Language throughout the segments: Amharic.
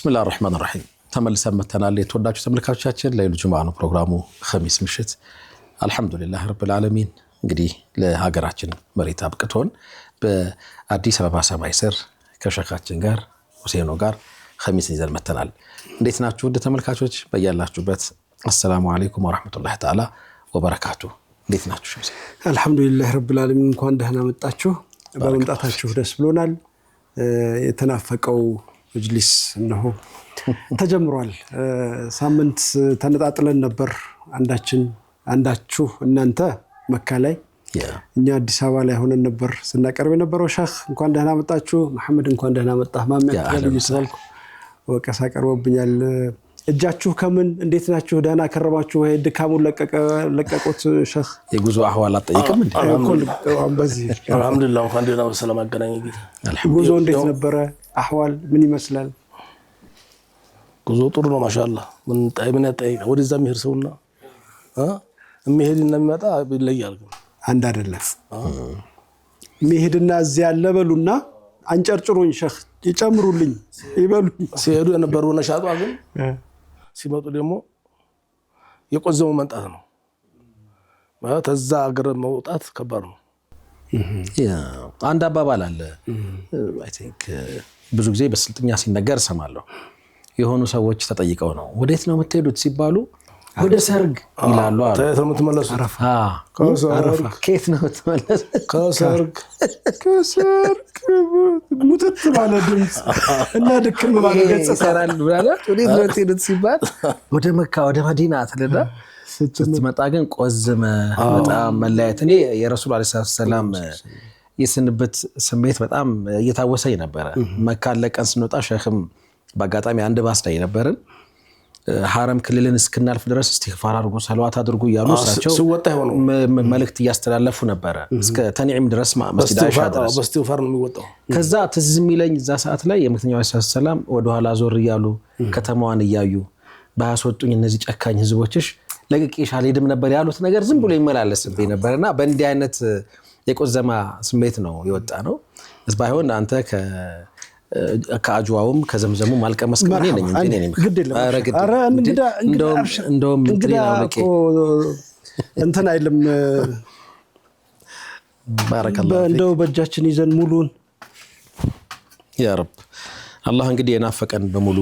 الله الرحمن الرحيم ተመልሰን መተናል የተወዳጁ ተመልካቾቻችን ለይሉ ጁማዓ ነው ፕሮግራሙ ኸሚስ ምሽት አልহামዱሊላህ ረብል ዓለሚን እንግዲህ ለሀገራችን መሬት አብቅቶን በአዲስ አበባ ሰማይ ስር ከሸኻችን ጋር ሁሴኖ ጋር ኸሚስ ይዘን መተናል እንዴት ናችሁ ወደ ተመልካቾች በያላችሁበት አሰላሙ አለይኩም ወራህመቱላሂ ተዓላ ወበረካቱ እንዴት ናችሁ ሸምስ አልহামዱሊላህ ረብል ዓለሚን እንኳን ደህና መጣችሁ በመምጣታችሁ ደስ ብሎናል የተናፈቀው መጅሊስ ነው ተጀምሯል ሳምንት ተነጣጥለን ነበር አንዳችሁ እናንተ መካ ላይ እኛ አዲስ አበባ ላይ ሆነን ነበር ስናቀርብ የነበረው ሸኽ እንኳን ደህና መጣችሁ መሐመድ እንኳን ደህና መጣህ ማሚያ ይስልኩ ወቀሳ ቀርቦብኛል እጃችሁ ከምን እንዴት ናችሁ ደህና ከረባችሁ ወይ ድካሙን ለቀቁት ሸኽ የጉዞ አህዋል አጠይቅም እንዴ በዚህ አልহামዱሊላህ እንኳን ደህና በሰላም አገናኝ ጉዞ እንዴት ነበር አህዋል ምን ይመስላል ጉዞ ጥሩ ነው ማሻአላህ ምን ያጠይቅ ወደዛ መሄድ ሰውና መሄድና የሚመጣ ይለያል አንድ አይደለም መሄድና እዚያ ያለበሉና አንጨርጭሩኝ ሸኽ ይጨምሩልኝ ይበሉ ሲሄዱ የነበሩ ነሻጧ ግን ሲመጡ ደግሞ የቆዘሙ መንጣት ነው ማለት ተዛ አገር መውጣት ከባድ ነው አንድ አባባል አለ አይ ቲንክ ብዙ ጊዜ በስልጥኛ ሲነገር ሰማለሁ የሆኑ ሰዎች ተጠይቀው ነው ወዴት ነው የምትሄዱት ሲባሉ ወደ ሰርግ ይላሉ ታየት ነው የምትመለሱ አረፋ ከየት ነው የምትመለሱ ከሰርግ ሙትት ባለ ድምጽ እና ድክም ባለ ገጽ ይሰራል ብላላ ወዴት ነው የምትሄዱት ሲባል ወደ መካ ወደ መዲና ተለዳ ስትመጣ ግን ቆዘመ በጣም መለያየት እኔ የረሱል አለይሂ ሰላም የስንበት ስሜት በጣም እየታወሰኝ ነበር መካ ለቀን ስንወጣ ሸኽም በአጋጣሚ አንድ ባስ ላይ ነበርን ሐረም ክልልን እስከናልፍ ድረስ ኢስቲግፋር አድርጉ ሰላዋት አድርጉ ያሉ ሳቸው ሲወጣ ይሆኑ መልእክት ያስተላለፉ ነበር እስከ ተንዒም ድረስ መስጂድ አይሻ ድረስ በስቲግፋር ነው የሚወጣው ከዛ ትዝም ይለኝ እዛ ሰዓት ላይ የመክተኛው ሰላም ወደ ኋላ ዞር ይያሉ ከተማዋን ይያዩ ባያስወጡኝ እነዚህ ጨካኝ ህዝቦችሽ ለቅቄሽ አልሄድም ነበር ያሉት ነገር ዝም ብሎ ይመላለስብኝ ነበርና በእንዲህ አይነት የቆዘማ ስሜት ነው የወጣ ነው እስባይሆን አንተ ከአጅዋውም ከዘምዘሙ ማልቀመስ ከኔ ነኝ እንጂ ነኝ አረ እንደውም እንትን አይልም ባረከላህ እንደው በእጃችን ይዘን ሙሉን ያ ረብ አላህ እንግዲህ የናፈቀን በሙሉ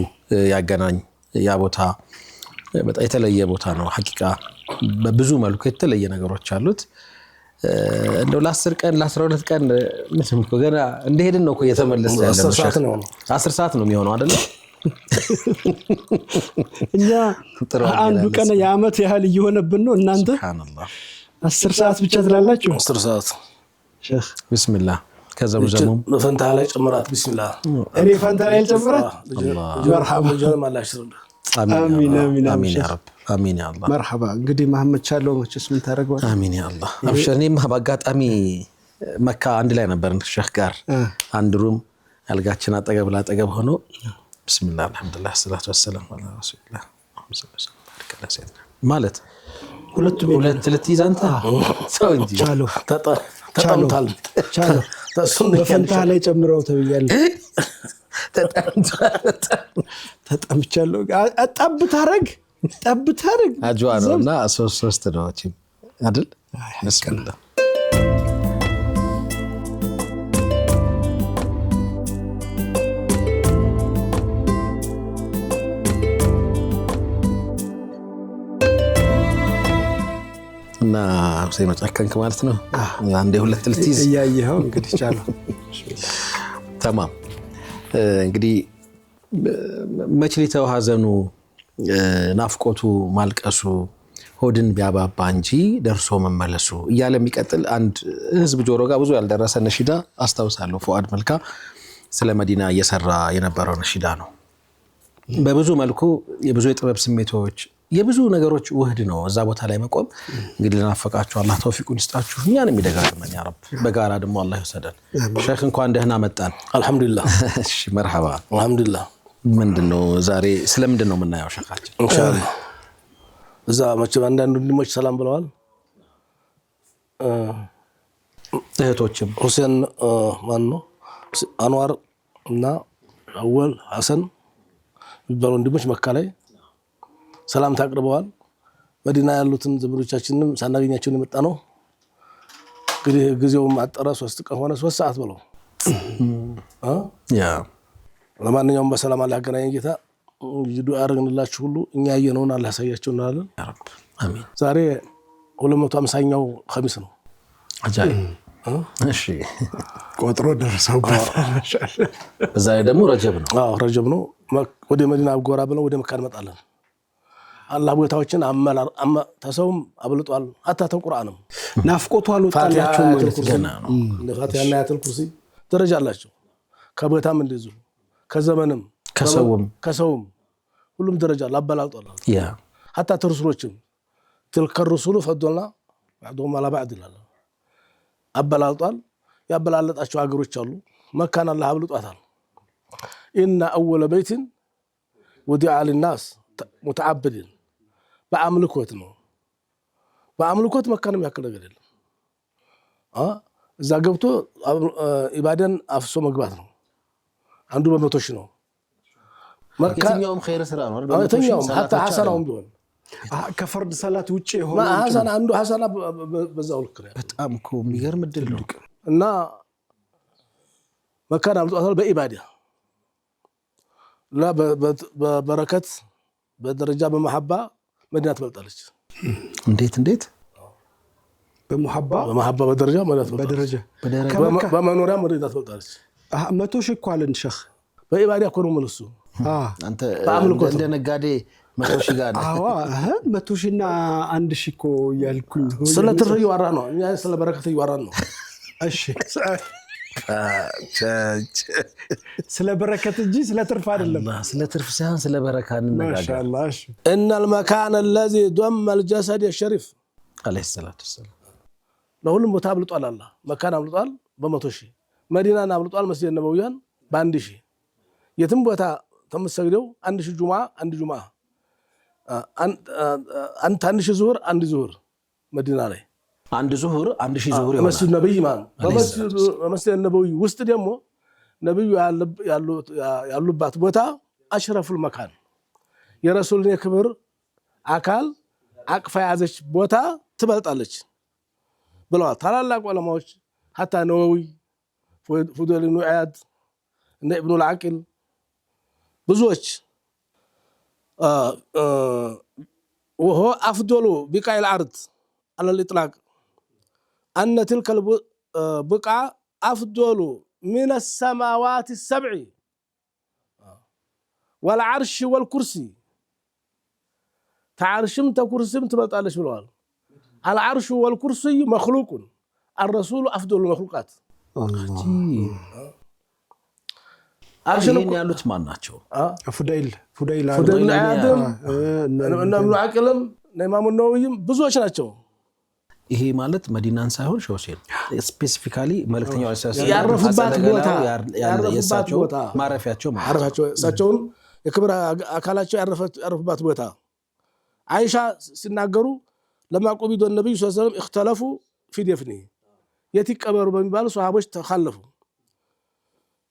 ያገናኝ ያ ቦታ በጣም የተለየ ቦታ ነው ሐቂቃ በብዙ መልኩ የተለየ ነገሮች አሉት እንደው ለ10 ቀን ለ12 ቀን ምንም እኮ ገና እንደሄድን ነው እኮ እየተመለሰ ያለው 10 ሰዓት ነው የሚሆነው አይደል እኛ አንዱ ቀን የዓመት ያህል እየሆነብን ነው እናንተ ሱብሃንአላህ 10 ሰዓት ብቻ ትላላችሁ 10 ሰዓት ሼኽ ቢስሚላህ ከዘምዘሙ ፈንታ ላይ ጨምራት ቢስሚላህ እኔ ፈንታ ላይ ጨምራት መርሐባ ጀማል አሽሩን አሚን አሚን አሚን ያ ረብ አሚን ያ አላህ መርሐባ እንግዲህ መሐመድ ቻለው መቼስ ምን ታረጋው አሚን ያ አላህ አብሽርኒም በአጋጣሚ መካ አንድ ላይ ነበርን ሸኽ ጋር አንድ ሩም አልጋችን አጠገብ ላጠገብ ሆኖ ቢስሚላህ አልহামዱሊላህ ሰላቱ ወሰለም አላ ረሱላህ ማለት ሁለት ልትይዝ አንተ ሰው እንጂ ቻለው ተጣምታል ቻለው በፈንታ ላይ ጨምረው ተብያለሁ ተጣምቻለሁ ጠብ ታረግ አጅዋ ነውና ሶስት ነው እቺ አይደል መስከረም እና ሁሴን መጨከንክ ማለት ነው አንዴ ሁለት ልትይዝ ያያየው እንግዲህ ቻለው تمام እንግዲህ መችሊተው ሐዘኑ ናፍቆቱ ማልቀሱ ሆድን ቢያባባ እንጂ ደርሶ መመለሱ እያለ የሚቀጥል አንድ ህዝብ ጆሮ ጋር ብዙ ያልደረሰ ነሽዳ አስተውሳለሁ ፉአድ መልካ ስለ መዲና እየሰራ የነበረው ነሽዳ ነው በብዙ መልኩ የብዙ የጥበብ ስሜቶች የብዙ ነገሮች ውህድ ነው እዛ ቦታ ላይ መቆም እንግዲህ ለናፈቃችሁ አላህ ተውፊቁን ይስጣችሁ እኛንም ይደጋግመን ያ ረብ በጋራ ደግሞ አላህ ይወሰደን ሼኽ እንኳን ደህና መጣን አልহামዱሊላህ እሺ መርሐባ አልহামዱሊላህ ምንድነው ዛሬ ስለምንድነው የምናየው ሼኻችን ኢንሻአላህ እዛ መቼም አንዳንድ ወንድሞች ሰላም ብለዋል እህቶችም ሁሴን ማን ነው አንዋር እና አወል ሐሰን የሚባሉ ወንድሞች መካ ላይ ሰላምታ አቅርበዋል። መዲና ያሉትን ዘመዶቻችንም ሳናገኛቸውን የመጣ ነው። እንግዲህ ጊዜውም አጠረ 3 ቀን ሆነ 3 ሰዓት ብለው ለማንኛውም በሰላም አላህ ያገናኘን ጌታ ዱዓ አድርገንላችሁ ሁሉ እኛ ያየነውን አላህ ያሳያችሁ እንላለን። ያ ረብ አሚን። ዛሬ 250ኛው ኸሚስ ነው። አጃኢብ እሺ ቆጥሮ ደረሰው እዛ ደግሞ ረጀብ ነው። አዎ ረጀብ ነው። ወደ መዲና ጎራ ብለው ወደ መካ እንመጣለን። አላህ ቦታዎችን ተሰውም አብልጧል። አታ ተቁርአንም ናፍቆቱ አልወጣላቸው ማለት ነው። ለፋቲሃና አያተል ኩርሲ ደረጃ አላቸው። ከቦታም እንደዚሁ ከዘመንም ከሰውም ሁሉም ደረጃ አበላልጧል። ያ አታ ተርሱሎችም تلك الرسل فضلنا بعضهم على بعض ይላል። አበላልጧል። ያበላለጣቸው ሀገሮች አሉ። መካን አላህ አብልጧታል። إن أول بيت وضع للناس متعبد በአምልኮት ነው። በአምልኮት መካንም ያክል ነገር የለም። እዛ ገብቶ ኢባዳን አፍሶ መግባት ነው። አንዱ በ100 ሺህ ነው። የትኛውም ኸይር ስራ ነው አይደል? የትኛውም ሐታ ሐሰናውም ቢሆን ከፈርድ ሰላት ውጪ የሆነ ሐሰና አንዱ ሐሰና በዛው ልክ ነው። በጣም እኮ የሚገርም ድል ነው። እና መካን አብልጧታል በኢባዳ ላ በበረከት በደረጃ በመሐባ መዲና ትበልጣለች። እንዴት በመሐባ በደረጃ መዲና በደረጃ በመኖሪያ መዲና ትበልጣለች። 100 ሺህ እኮ አለን ሸህ በኢባዳ እኮ ነው መልሱ። አንተ እንደ ነጋዴ 100 ሺህ ጋር 100 ሺህና 1 ሺህ እኮ ያልኩኝ ስለ ትርፍ እያወራ ነው። እኛ ስለ በረከት እያወራን ነው። እሺ ስለ በረከት እንጂ ስለ ትርፍ አይደለም። ስለ ትርፍ ሳይሆን ስለ በረካ እንነጋገር። ማሻአላህ እሺ ان المكان الذي ضم الجسد الشريف عليه الصلاه والسلام ለሁሉም ቦታ አብልጧል። አላህ መካን አብልጧል በ100 ሺህ፣ መዲናን አብልጧል መስጂድ ነብዩን በ1 ሺህ። የትም ቦታ ተመሰግደው 1 ሺህ ጁማ 1 ጁማ አንተ 1 ሺህ ዙሁር 1 ዙሁር መዲና ላይ 1 ዙሁር 1 ሺህ ዙሁር ይሆናል። መስጂድ ነብይ በመስጂድ ነብይ ውስጥ ደግሞ ነብዩ ያሉባት ቦታ አሽረፉል መካን የረሱልን የክብር አካል አቅፋ ያዘች ቦታ ትበልጣለች ብለዋል ታላላቅ ዑለማዎች። ሐታ ነወዊ ፉዳይል ኢብኑ ዒያድ እና ኢብኑ አልዓቂል ብዙዎች وهو أفضل بقاع الأرض على الإطلاق أن تلك البقعة أفضل من السماوات السبع والعرش والكرسي تعرشم تكرسم تبطالش بلوال العرش والكرسي مخلوق الرسول أفضل المخلوقات አርሽን ያሉት ማን ናቸው? ፉዳይል አደም እና ኢብኑ አቂልም ኢማሙ ነወዊም ብዙዎች ናቸው። ይሄ ማለት መዲናን ሳይሆን ሸውሴን ስፔሲፊካሊ መልእክተኛው አሰሳው ያረፉባት ቦታ ያረፉባቸው ማረፊያቸው እሳቸውን የክብር አካላቸው ያረፉባት ቦታ አይሻ ሲናገሩ ለማቆቢዶ ነብዩ ሰለላሁ ዐለይሂ ወሰለም اختلفوا في دفنه የትቀበሩ በሚባሉ ሷሃቦች ተخلፉ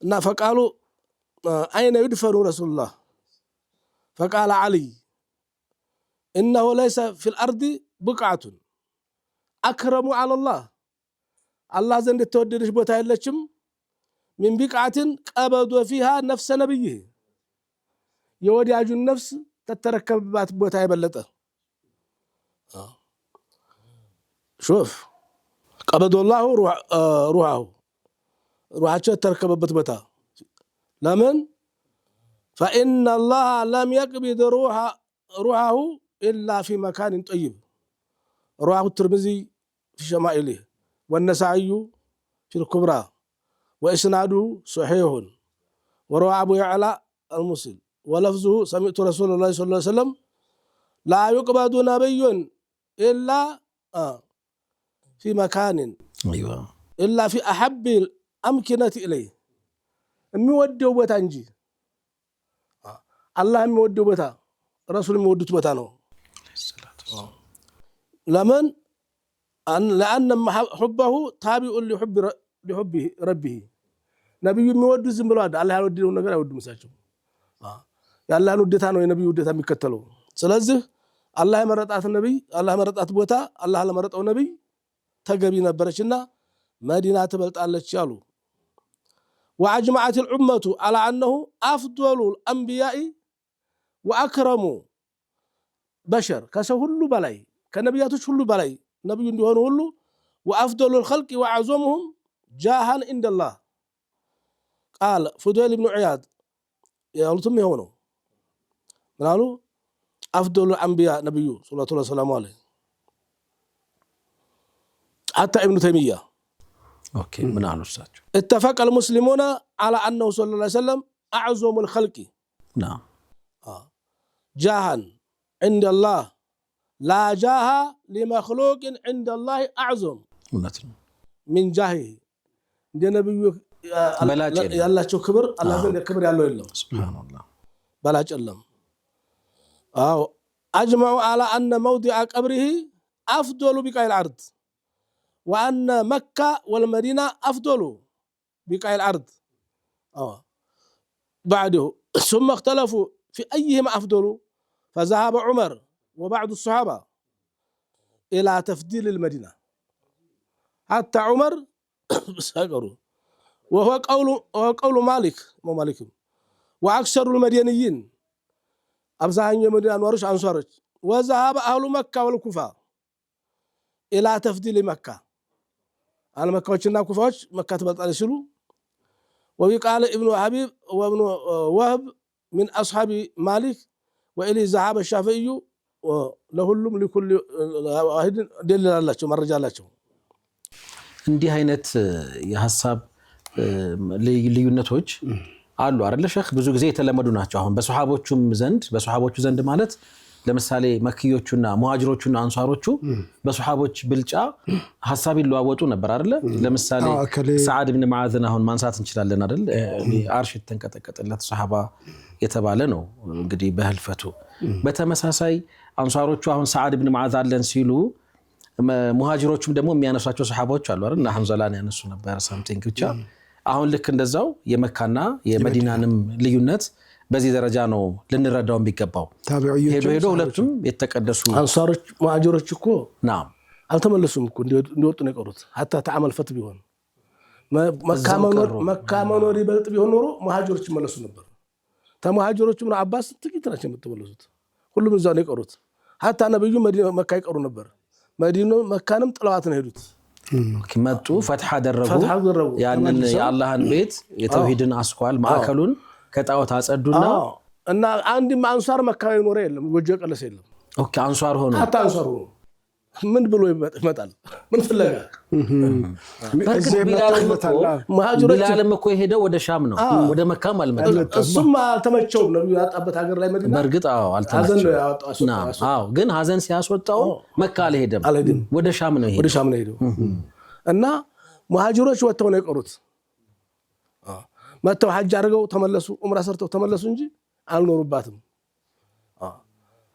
እና فقالوا أين يدفن رسول الله فقال علي إنه ليس في الأرض بقعة أكرم على الله زند توددش بوتا يلچم من بقعة قبض فيها نفس نبيه يودياج النفس تتركبات بوتا يبلطه شوف قبض الله روحه تركبበት بوتا لمن فإن الله لم يقبض روحه إلا في مكان طيب رواه الترمذي في شمائله والنسائي في الكبرى وإسناده صحيح وروى أبو يعلى المسلم ولفظه سمعت رسول الله صلى الله عليه وسلم لا يقبض نبي إلا في مكان أيوة إلا في أحب الأمكنة إليه የሚወደው ቦታ እንጂ አላህ የሚወደው ቦታ ረሱል የሚወዱት ቦታ ነው። ለምን لأن حبه تابع لحب ربه ነብዩ የሚወዱት ዝም ብለው አላህ ያልወደደው ነገር አይወዱም። እሳቸው ያላህን ውዴታ ነው የነብዩ ውዴታ የሚከተለው ስለዚህ አላህ የመረጣት ነብይ አላህ የመረጣት ቦታ አላህ ለመረጠው ነብይ ተገቢ ነበርችና መዲና ትበልጣለች ያሉ وأجمعت الأمة على أنه أفضل الأنبياء وأكرم بشر كسو هلو بلاي كنبياتش هلو بلاي نبي ديون هلو وأفضل الخلق وأعظمهم جاها عند الله قال فضيل بن عياض يقولون هونو قالوا أفضل الأنبياء نبي صلى الله عليه وسلم حتى ابن تيمية اوكي من عنوساتو اتفق المسلمون على أنه صلى الله عليه وسلم أعظم الخلق نعم جاها عند الله لا جاها لمخلوق عند الله أعظم من جاهه دي نبي يالله كبر الله زين كبر يالله إلا سبحان الله بلاج اللهم أجمعوا على أن موضع قبره أفضل بقاع الأرض وأن مكة والمدينة أفضل بقاع الأرض بعده ثم اختلفوا في أيهما أفضل فذهب عمر وبعض الصحابة إلى تفضيل المدينة حتى عمر سأقروا وهو قول مالك وأكثر المدينيين أبزاهن يمدين ورش أنصارج وذهب أهل مكة والكوفة إلى تفضيل مكة على مكة وشنا كوفاش مكة تبطل على شلو وقال ابن حبيب وابن وهب من أصحاب مالك وإلي ذهب الشافعي ولهم لكل واحد دليل الله مرجع الله እንዲህ አይነት የሐሳብ ልዩነቶች አሉ አይደል ሸህ ብዙ ጊዜ የተለመዱ ናቸው አሁን በሱሐቦቹ ዘንድ ማለት ለምሳሌ መክዮቹና ሙሃጅሮቹና አንሷሮቹ በሱሐቦች ብልጫ ሐሳብ ይለዋወጡ ነበር አይደል ለምሳሌ ሰዓድ ኢብኑ ሙዓዝን አሁን ማንሳት እንችላለን አይደል አርሽ ተንቀጠቀጠለት ሱሐባ የተባለ ነው እንግዲህ በህልፈቱ በተመሳሳይ አንሷሮቹ አሁን ሰዓድ ኢብኑ ሙዓዝ አለን ሲሉ ሙሃጅሮቹም ደግሞ የሚያነሷቸው ሱሐቦች አሉ አይደል ሐምዛላን ያነሱ ነበር ሳምቲንግ ብቻ አሁን ልክ እንደዛው የመካና የመዲናንም ልዩነት በዚህ ደረጃ ነው ልንረዳው የሚገባው ሄዶ ሁለቱም የተቀደሱ አንሳሮች ሙሃጅሮች እኮ ናም አልተመለሱም እኮ እንዲወጡ ነው የቀሩት hatta ተዓመል ፈት ቢሆን መካ መኖር ይበልጥ ቢሆን ኖሮ ሙሃጅሮች ይመለሱ ነበር ተሙሃጅሮቹ ምን አባስ ጥቂት ናቸው የምትመለሱት ሁሉም እዛው ነው የቀሩት hatta ነብዩ መካ ይቀሩ ነበር መዲናው መካንም ጥለዋት ነው ሄዱት መጡ ፈትሐ አደረጉ ያንን የአላህን ቤት የተውሂድን አስኳል ማዕከሉን ከጣዖት አጸዱና እና አንድም አንሷር መካዊ ኖረ የለም ጎጆ ቀለስ የለም ኦኬ አንሷር ሆኖ አታ አንሷር ሆኖ ምን ብሎ ይመጣል ምን ፍለጋ እዚህ መጣል ቢላልም እኮ የሄደው ወደ ሻም ነው ወደ መካም አልመጣም እሱም አልተመቸው ነብዩ ያጣበት ሀገር ላይ መዲና በርግጥ አልተመቸው ግን ሀዘን ሲያስወጣው መካ አልሄደም ወደ ሻም ነው ሄደው እና ሙሃጅሮች ወጥተው ነው የቀሩት መተው ሐጅ አድርገው ተመለሱ ዑምራ ሰርተው ተመለሱ እንጂ አልኖሩባትም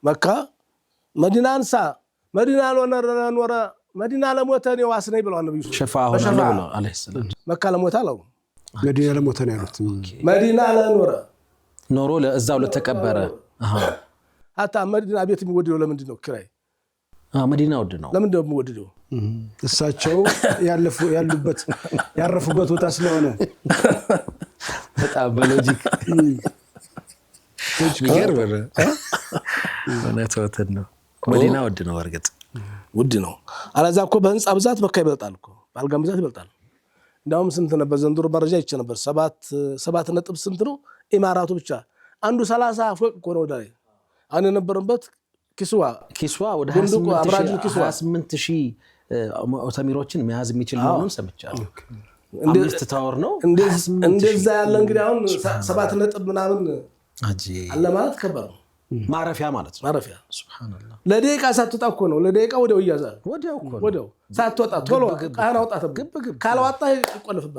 መካ መዲናንሳ መዲና ኖረ መዲና ለሞተ ነው ዋስነኝ ብለው ነብዩ ሸፋው ነው አለይሂ ሰላም መካ ለሞተ አለው መዲና ለሞተ ነው ያሉት መዲና ኖሮ ለዛው ለተቀበረ hatta መዲና ቤት የሚወደው ለምንድን ነው ክራይ መዲና ወድ ነው ለምን ደግሞ ወደው እሳቸው ያረፉበት ቦታ ስለሆነ በጣም በሎጂክ ይገርም ነው መዲና ወድ ነው ወርግጥ ውድ ነው አላዛ እኮ በህንጻ ብዛት መካ ይበልጣል እኮ ባልጋ ብዛት ይበልጣል እንዳውም ስንት ነበር ዘንድሮ መረጃ ይቻ ነበር 7 ነጥብ ስንት ነው ኢማራቱ ብቻ አንዱ 30 ፎቅ እኮ ነው ዳይ አነ ነበርበት ኪስዋ ወደ 28000 ሙዕተሚሮችን መያዝ የሚችል መሆኑን ሰምቻለሁ አምስት ታወር ነው እንደዛ ያለ እንግዲህ አሁን 7 ነጥብ ምናምን አጂ አለ ማለት ከበር ማረፊያ ማለት ነው ማረፊያ ሱብሃንአላህ ለደቂቃ ሳትወጣ እኮ ነው ለደቂቃ ወዲያው ይያዛል ወዲያው ሳትወጣ ቶሎ ቃና ወጣ ግብ ካልወጣ ይቆልፍባ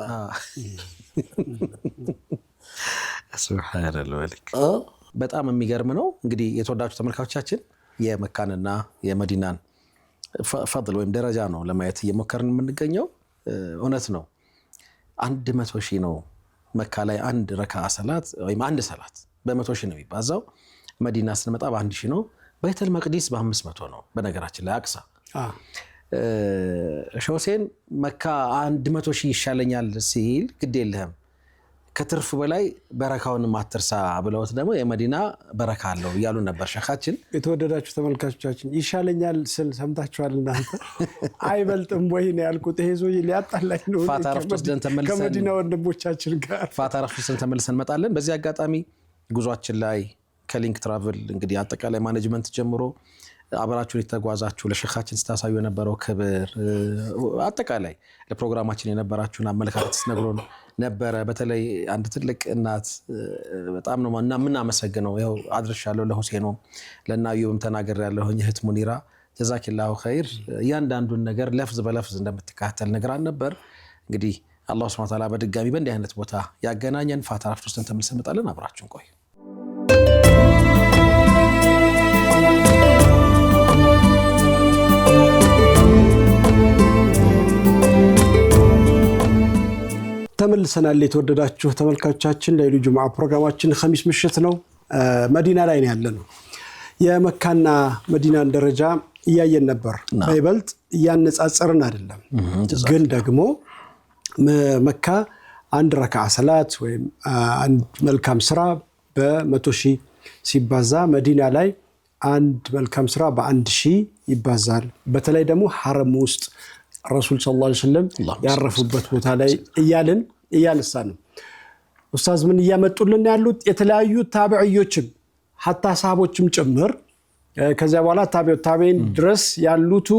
ሱብሃንአላህ ወልክ በጣም የሚገርም ነው እንግዲህ የተወዳጁ ተመልካቾቻችን የመካንና የመዲናን ፈضል ወይም ደረጃ ነው ለማየት እየሞከርን የምንገኘው እውነት ነው 100,000 ነው መካ ላይ አንድ ረካዓ ሰላት ወይም አንድ ሰላት በ100 ሺህ ነው የሚባዛው። መዲና ስንመጣ በ1 ሺህ ነው። ቤተል መቅዲስ በ500 ነው። በነገራችን ላይ አቅሳ ሾሴን መካ 100 ሺህ ይሻለኛል ሲል ግድ የለህም ከትርፍ በላይ በረካውን ማትርሳ ብለውት ደግሞ የመዲና በረካ አለው እያሉ ነበር ሸኻችን። የተወደዳችሁ ተመልካቾቻችን ይሻለኛል ስል ሰምታችኋል እናንተ። አይበልጥም ወይ ነው ያልኩት። ይሄ ሰው ሊያጣላኝ ነው። ፋታ ረፍት ወስደን ተመልሰን ከመዲና ወንድሞቻችን ጋር ፋታ ረፍት ወስደን ተመልሰን እንመጣለን። በዚህ አጋጣሚ ጉዟችን ላይ ከሊንክ ትራቭል እንግዲህ አጠቃላይ ማኔጅመንት ጀምሮ አብራችሁን የተጓዛችሁ ለሸኻችን ስታሳዩ የነበረው ክብር አጠቃላይ ለፕሮግራማችን የነበራችሁን አመለካከት ስነግሩን ነበረ። በተለይ አንድ ትልቅ እናት በጣም ነው እና ምናመሰግነው ያው አድርሻለሁ ለሁሴኖ ለናዩም ተናግሬያለሁ። እህት ሙኒራ ጀዛኪላሁ ኸይር እያንዳንዱን ነገር ለፍዝ በለፍዝ እንደምትከታተል ነግራን ነበር። እንግዲህ አላህ ሱብሓነሁ ወተዓላ በድጋሚ በእንዲህ አይነት ቦታ ያገናኘን። ፋታ ረፍት ውስጥ ተመልሰን እንመጣለን። አብራችሁን ቆዩ። ተመልሰናል። የተወደዳችሁ ተመልካቾቻችን ለይሉ ጁምዓ ፕሮግራማችን ኸሚስ ምሽት ነው። መዲና ላይ ነው ያለነው። የመካና መዲናን ደረጃ እያየን ነበር። በይበልጥ እያነጻጸርን አይደለም፣ ግን ደግሞ መካ አንድ ረካዓ ሰላት ወይም አንድ መልካም ስራ በ100 ሺህ ሲባዛ መዲና ላይ አንድ መልካም ስራ በ1000 ይባዛል። በተለይ ደግሞ ሐረም ውስጥ ረሱል ሰለላሁ ዐለይሂ ወሰለም ያረፉበት ቦታ ላይ እያነሳን ነው። ኡስታዝ ምን እያመጡልን ያሉት የተለያዩ ታቢዒዎችም ሐታ ሰሃቦችም ጭምር ከዚያ በኋላ ታቢዒን ድረስ ያሉቱ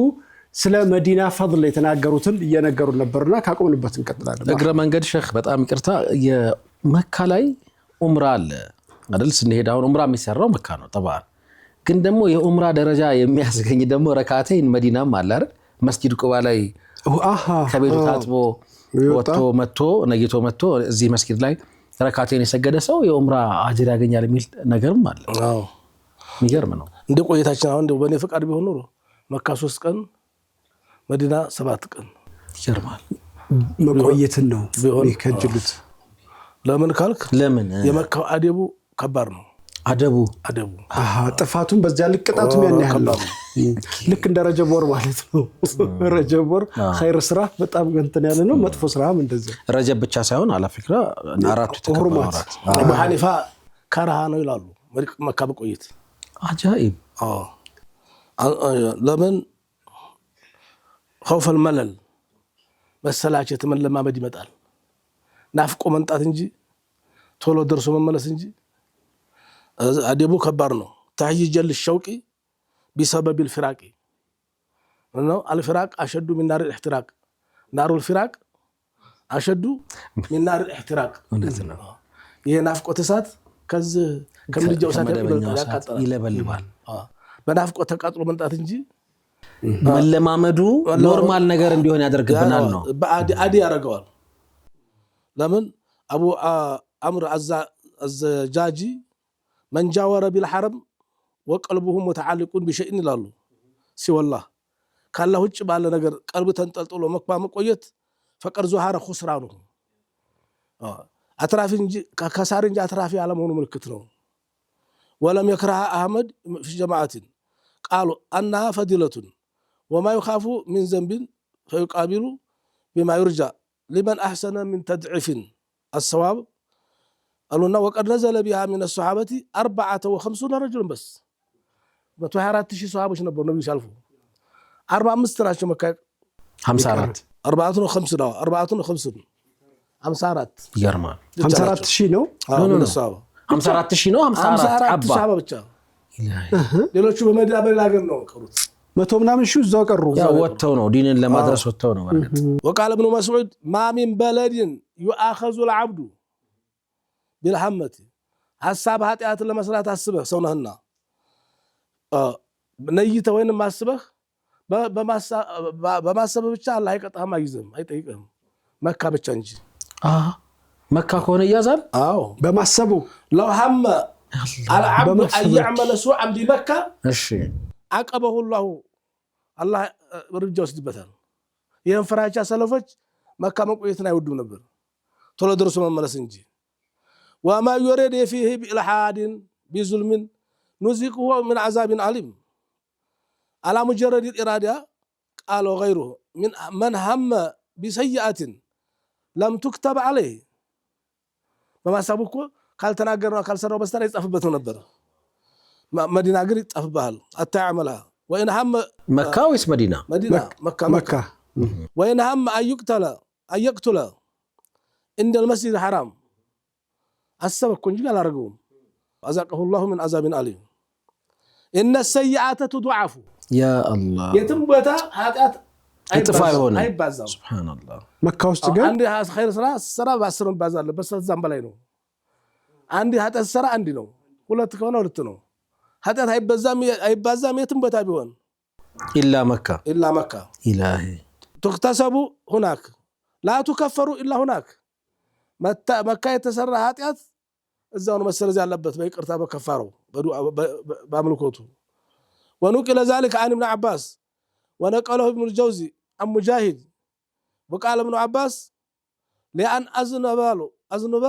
ስለ መዲና ፈድል የተናገሩትን እየነገሩን ነበርና ካቆምንበት እንቀጥላለን። እግረ መንገድ ሼክ በጣም ይቅርታ የመካ ላይ ኡምራ አለ አይደል? ስንሄድ አሁን ኡምራ የሚሰራው መካ ነው ጠባን። ግን ደግሞ የኡምራ ደረጃ የሚያስገኝ ደግሞ ረካዓተይን መዲናም አለ አይደል? መስጂድ ቁባ ላይ ከቤቱ ታጥቦ ወጥቶ መጥቶ ነግቶ መጥቶ እዚህ መስጊድ ላይ ረካዓተይን የሰገደ ሰው የኡምራ አጅር ያገኛል የሚል ነገርም አለ። አዎ የሚገርም ነው። እንደ ቆይታችን አሁን እንደው በኔ ፍቃድ ቢሆን ኖሮ መካ 3 ቀን መዲና 7 ቀን ይገርማል። መቆየትን ነው ይከጅሉት። ለምን ካልክ ለምን የመካው አደቡ ከባድ ነው። አደቡ ጥፋቱን በዚያ ልቅጣቱም ያን ያህል ነው። ልክ እንደ ረጀብ ወር ማለት ነው። ረጀብ ወር ኸይር ስራ በጣም እንትን ያለ ነው። መጥፎ ስራም እንደዚህ ረጀብ ብቻ ሳይሆን አላ ፍክራ አራቱ ተከበራት አቡ ሐኒፋ ከራሃ ነው ይላሉ መካ በቆየት አጃኢብ። ለምን خوف الملل መሰላቸት ምን ለማመድ ይመጣል። ናፍቆ መንጣት እንጂ ቶሎ ደርሶ መመለስ እንጂ አደቡ ከባድ ነው። تهيج للشوق بسبب الفراق انه الفراق اشد من نار الاحتراق نار الفراق اشد من نار الاحتراق ይሄ ናፍቆት እሳት ከዚህ ከምድጃው እሳት ይለበልባል። በናፍቆት ተቃጥሎ መንጣት እንጂ መለማመዱ ኖርማል ነገር እንዲሆን ያደርግብናል ነው። በአዲ ያረጋዋል። ለምን አቡ አምር አዘጃጂ من جاور بالحرم وقلبه متعلق بشيء ይላሉ። ሲወላህ ካላህ ውጭ ባለ ነገር ቀልብ ተንጠልጥሎ መክባ መቆየት فقر ظهر خسرانه አትራፊ እንጂ ከሳር እንጂ አትራፊ አለመሆኑ ምልክት ነው። ولم يكره احمد في جماعه قالوا انها فضيله وما يخاف من ذنب فيقابل بما يرجى لمن احسن من تضعيف الثواب قالوا وقد نزل بها من الصحابه 54 رجل بس 14,000 صحابዎች ነበሩ ነብዩ ሲያልፉ 45 ናቸው መካ 54 4 ነው 5 ነው 4 ነው 5 ነው 54 ይገርማል። 54,000 ነው 54,000 ነው 54 አባ ብቻ ሌሎቹ በመዲና በላገር ነው ቀሩት። 100 ምናምን ሺህ እዛው ቀሩ። ያው ወጥተው ነው ዲንን ለማድረስ ወጥተው ነው ማለት وقال ابن مسعود ما من بلد يؤخذ العبد بالحمة ሐሳብ ኃጢአትን ለመስራት አስበህ ሰውነህና ነይተ ወይንም ማስበህ በማሰብ ብቻ አላህ አይቀጣህም አይዘም አይጠይቅህም መካ ብቻ እንጂ መካ ከሆነ ይያዛል። አዎ በማሰቡ لو هم العبد أن يعمل سوءا بمكة እሺ عقبه الله እርምጃ ወስድበታል። ይሄን ፍራቻ ሰለፎች መካ መቆየትን አይወዱም ነበር ቶሎ ደርሶ መመለስ እንጂ وما يريد فيه بإلحاد بظلم نذيقه من عذاب أليم على مجرد الإرادة قال غيره من هم بسيئة لم تكتب عليه بما سبقوا قال تناقرنا قال سروا بستر يصفبته نبر مدينة غير يصفبها حتى يعملها وإن هم مكة ويس مدينة مكة وإن هم أن يقتل عند المسجد الحرام السبب كنجي على رجوم أذاقه الله من عذاب أليم إن السيئات تضعف يا الله يتم بتا حاتات يطفى አይባዛም سبحان الله መካ ውስጥ ግን አንድ ኸይር ስራ በ10 ባዛለ በዛም በላይ ነው አንድ ኃጢአት ስራ አንድ ነው ሁለት ከሆነ ሁለት ነው ኃጢአት አይባዛም የትም ቦታ ቢሆን إلا مكة إلهي تكتسب هناك لا تكفر إلا هناك مكة የተሰራ ኃጢአት እዛው ነው መሰረዝ ያለበት በይቅርታ በከፋረው በአምልኮቱ ونقل ذلك عن ابن عباس ونقله ابن الجوزي عن مجاهد وقال ابن عباس لأن أذنب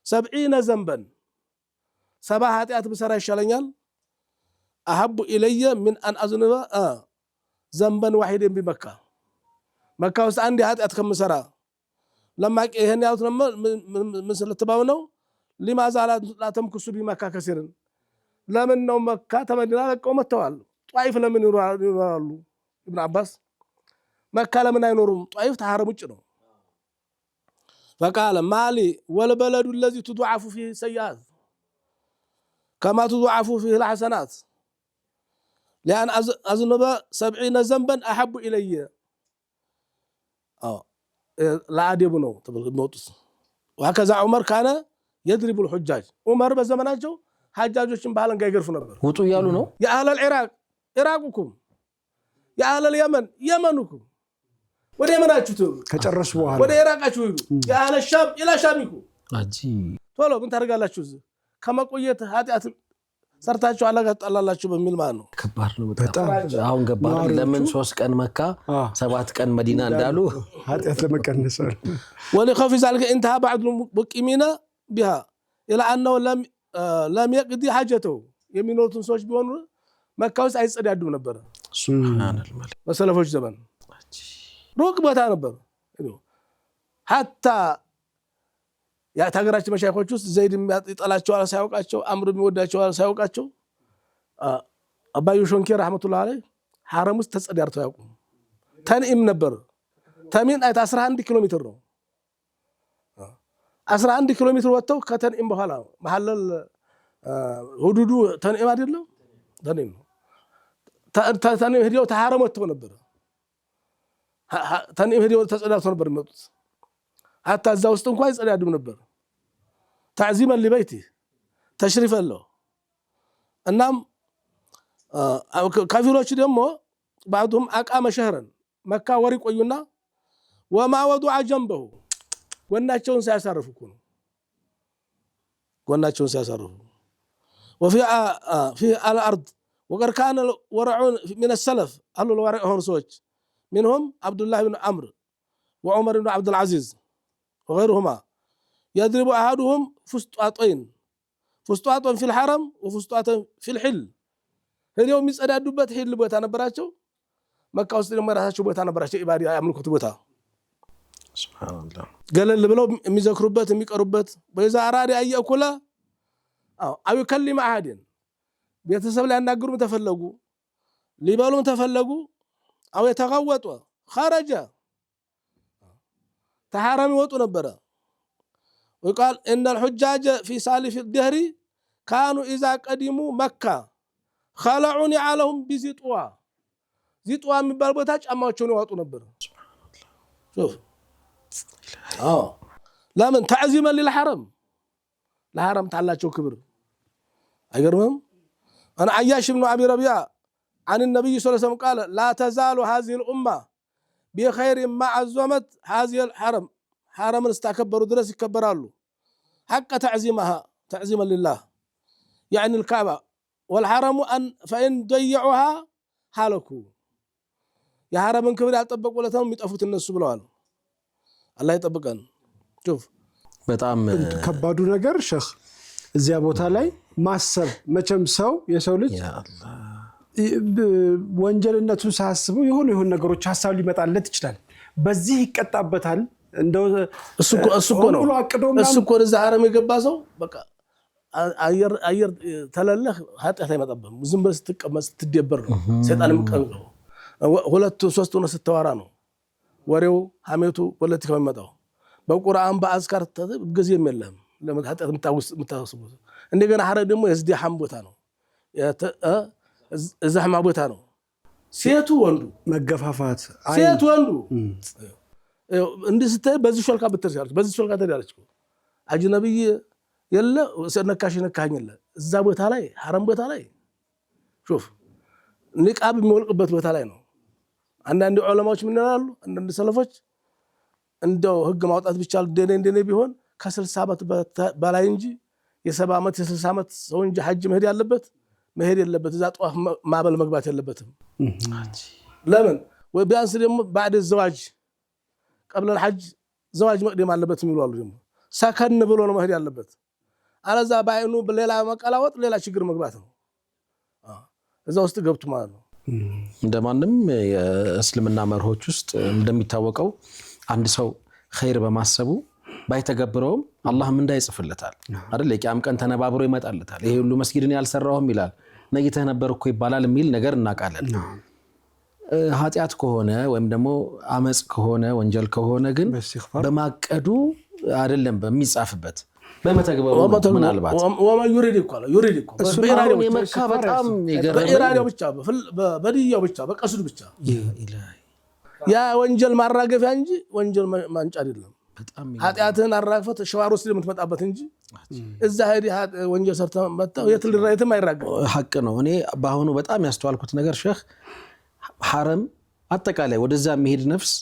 70 ذنبا 7 ኃጢአት ብሰራ ይሻለኛል أحب إلي من أن أذنب ذنبا واحدا بمكة مكة ውስጥ አንድ ኃጢአት ከምሰራ لما ይሄን ያሉት ምን ስለተባው ነው لماذا لا تمكث بمكة كثيرا ለምን ነው መካ ተመዲና ለቀው መተዋል ጧይፍ ለምን ይኖራሉ ابن عباس መካ ለምን አይኖሩም ጧይፍ ተሐረም ውጭ ነው فقال مالي والبلد الذي تضعف فيه سيئات كما تضعف فيه الحسنات لأن أذنب 70 ذنبا أحب إلي لا أدب ነው ተብሎስ وهكذا عمر كان يضرب الحجاج عمر በዘመናቸው ሐጃጆችን ባለንጋ ይገርፉ ነበር ውጡ ያሉ ነው የአህለ العراق ኢራቁኩም የአህለ اليمن የመኑኩም ወደ የመናችሁ ከጨረሱ በኋላ ወደ ኢራቃችሁ የአህለ الشام الى شامكم አጂ ቶሎ ምን ታደርጋላችሁ ከመቆየት ኃጢአት ሰርታችሁ አላጋጣላላችሁ በሚል ማለት ነው ከባድ ነው በጣም አሁን ገባን ለምን 3 ቀን መካ 7 ቀን መዲና እንዳሉ ኃጢአት ለመቀነስ ولخوف ذلك انتهى بعض المقيمين بها الى انه لم يقضي حاجته የሚኖሩትን ሰዎች ቢሆኑ መካ ውስጥ አይጸዳዱም ነበር ሱብሃን አላህ በሰለፎች ዘመን ሩቅ ቦታ ነበር حتى ያ ታገራችን መሻይኾች ውስጥ ዘይድ ይጠላቸው ሳይወቃቸው አምር የሚወዳቸው ሳይወቃቸው አባዩ ሾንኪ ረህመቱላህ አለይ ሐረም ውስጥ ተጸዳርተው ያውቁ ተንኢም ነበር ተሚን አይት 11 ኪሎ ሜትር ነው 11 ኪሎ ሜትር ወጥተው ከተንኢም በኋላ መሐለል ሁዱዱ ተንኢም አይደለም ተንኢም ተንኢም ሄደው ተሐረም ወጥተው ነበር ተንኢም ሄደው ተጸዳርተው ነበር የሚመጡት حتى እዛ ውስጥ እንኳን ይጸዳዱ ነበር تعظيما لبيته تشريفا له እናም ካፊሮች ደግሞ بعضهم اقام شهرا መካ ወር ይቆዩና وما وضع جنبه ጎናቸውን ሳያሳርፉ ነው ጎናቸውን ሳያሳርፉ وفي الارض وقد كان ورعون من السلف اهل الورع هم سوچ منهم عبد الله بن عمرو وعمر بن عبد العزيز وغيرهما يضرب أحدهم فسطاطين في الحرم وفسطاط في الحل اليوم يصدادوበት ሂል ቦታ ነበራቸው መካ ውስጥ ደግሞ ራሳቸው ቦታ ነበራቸው ኢባዲ ያምልኩት ቦታ ሱብሃንአላህ ገለል ብለው የሚዘክሩበት የሚቀሩበት በዛ አራዲ አየኩላ አው ይከልም አሐድን ቤተሰብ ላይ ያናገሩም ተፈለጉ ሊበሉም ተፈለጉ አው የተጋወጡ خرج تحرم يوطو نبره وقال ان الحجاج في سالف الدهر كانوا اذا قدموا مكه خلعوني عليهم بزيطوا زيطوا የሚባል ቦታ ጫማቸውን ያወጡ ነበር شوف ለምን تعظيما للحرم ለሐረም ታላቸው ክብር አይገርምም انا عياش بن ابي ربيعه عن النبي صلى الله عليه وسلم قال لا تزال هذه الامه بخير ما عظمت هذه الحرم حرم استكبروا درس يكبرالو حق تعظيما لله يعني الكعبه والحرم ان فان ضيعوها هلكوا يا حرمن كبر ያልጠበቁ ለታም የሚጠፉት እነሱ ብለዋል አላህ ይጠብቀን شوف በጣም ከባዱ ነገር ሸህ እዚያ ቦታ ላይ ማሰብ መቼም ሰው የሰው ልጅ ወንጀልነቱን ሳያስበው የሆነ ነገሮች ሐሳብ ሊመጣለት ይችላል በዚህ ይቀጣበታል እንደው እሱ እኮ እዛ ሐረም የገባ ሰው በቃ አየር ተለለህ ኃጢአት አይመጣብህም ዝም ብለህ ስትቀመጥ ስትደበር ነው ሰይጣንም ቀንቀው ሁለት ሶስት ሆነ ስተዋራ ነው ወሬው ሐሜቱ ፖለቲካው የሚመጣው በቁርአን በአዝካር ግዜም የለም ለምን ኃጢአት የምታስቡ እንደገና ሐረም ደግሞ የዝዲሃም ቦታ ነው እዛህማ ቦታ ነው ሴቱ ወንዱ መገፋፋት ሴቱ ወንዱ እንድስተ በዚህ ሾልካ ብትርሻለች በዚህ ሾልካ ተዳለች አጅነብይ የለ ነካሽ ነካኝለ እዛ ቦታ ላይ ሐረም ቦታ ላይ ሹፍ ንቃብ የሚወልቅበት ቦታ ላይ ነው አንዳንድ ዑለማዎች ምን ይላሉ አንዳንድ ሰለፎች እንደው ህግ ማውጣት ብቻል እንደኔ ቢሆን ከ60 ዓመት በላይ እንጂ የ70 ዓመት የ60 ዓመት ሰው እንጂ ሐጅ መሄድ የለበት እዛ ጧፍ ማበል መግባት የለበትም ለምን ወይ ቢያንስ ደግሞ بعد الزواج قبل الحج زواج መቅደም አለበት የሚሉ አሉ ደግሞ ሰከን ብሎ ነው መሄድ ያለበት አለዛ ባይኑ በሌላ መቀላወጥ ሌላ ችግር መግባት ነው እዛ ውስጥ ገብቱ ማለት ነው እንደማንም የእስልምና መርሆች ውስጥ እንደሚታወቀው አንድ ሰው ኸይር በማሰቡ ባይተገብረውም አላህም እንዳይጽፍለታል አይደል ለቂያም ቀን ተነባብሮ ይመጣልታል ይሄ ሁሉ መስጊድን ያልሰራውም ይላል ነይተህ ነበር እኮ ይባላል የሚል ነገር እናቃለን ኃጢአት ከሆነ ወይም ደግሞ አመጽ ከሆነ ወንጀል ከሆነ ግን በማቀዱ አይደለም በሚጻፍበት በመተግበሩ ምናልባት ወማ يريد እኮ በኢራዲያው የመካ በጣም በኢራዲያው ብቻ በዲያው ብቻ በቀስዱ ብቻ ያ ወንጀል ማራገፊያ እንጂ ወንጀል ማንጫ አይደለም በጣም ኃጢአትን አራግፈት ሸዋሮ ሲል የምትመጣበት እንጂ እዛ ሄዲ ወንጀል ሰርተ መጣው የትልራይተም አይራገፍ ሐቅ ነው እኔ ባሁኑ በጣም ያስተዋልኩት ነገር ሼህ ሐረም አጠቃላይ ወደዛ መሄድ ነፍስ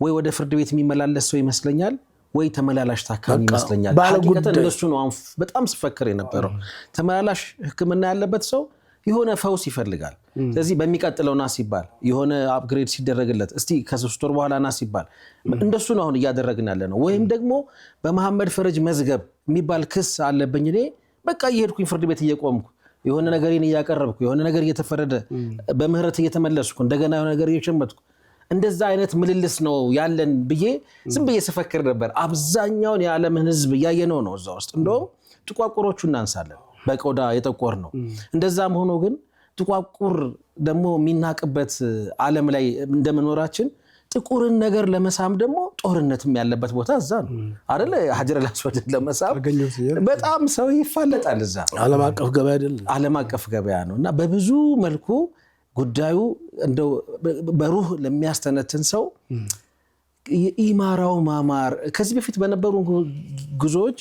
ወይ ወደ ፍርድ ቤት የሚመላለስ ሰው ይመስለኛል ወይ ተመላላሽ ታካሚ ይመስለኛል ሐቂቀተን እነሱ ነው በጣም ስፈክር የነበረው ተመላላሽ ህክምና ያለበት ሰው የሆነ ፈውስ ይፈልጋል ስለዚህ በሚቀጥለው ናስ ይባል የሆነ አፕግሬድ ሲደረግለት እስቲ ከ3 ወር በኋላ ናስ ይባል እንደሱ ነው አሁን ያደረግን ያለ ነው ወይም ደግሞ በመሐመድ ፈረጅ መዝገብ የሚባል ክስ አለብኝ እኔ በቃ እየሄድኩኝ ፍርድ ቤት እየቆምኩ የሆነ ነገርን ያቀርብኩ የሆነ ነገር እየተፈረደ በምህረት እየተመለስኩ እንደገና የሆነ ነገር እየሸመትኩ እንደዛ አይነት ምልልስ ነው ያለን ብዬ ዝም ብዬ ስፈክር ነበር አብዛኛውን የዓለምን ህዝብ ያየነው ነው እዛ ውስጥ እንደው ጥቋቁሮቹ እናንሳለን በቆዳ የጠቆር ነው እንደዛም ሆኖ ግን ጥቋቁር ደግሞ ሚናቅበት ዓለም ላይ እንደመኖራችን ጥቁርን ነገር ለመሳም ደግሞ ጦርነትም ያለበት ቦታ እዛ ነው አይደለ ሐጀር አልአስወድ ለመሳም በጣም ሰው ይፋለጣል እዛ ዓለም አቀፍ ገበያ ነውና በብዙ መልኩ ጉዳዩ እንደው በሩህ ለሚያስተነትን ሰው ኢማራው ማማር ከዚህ በፊት በነበሩ ጉዞዎች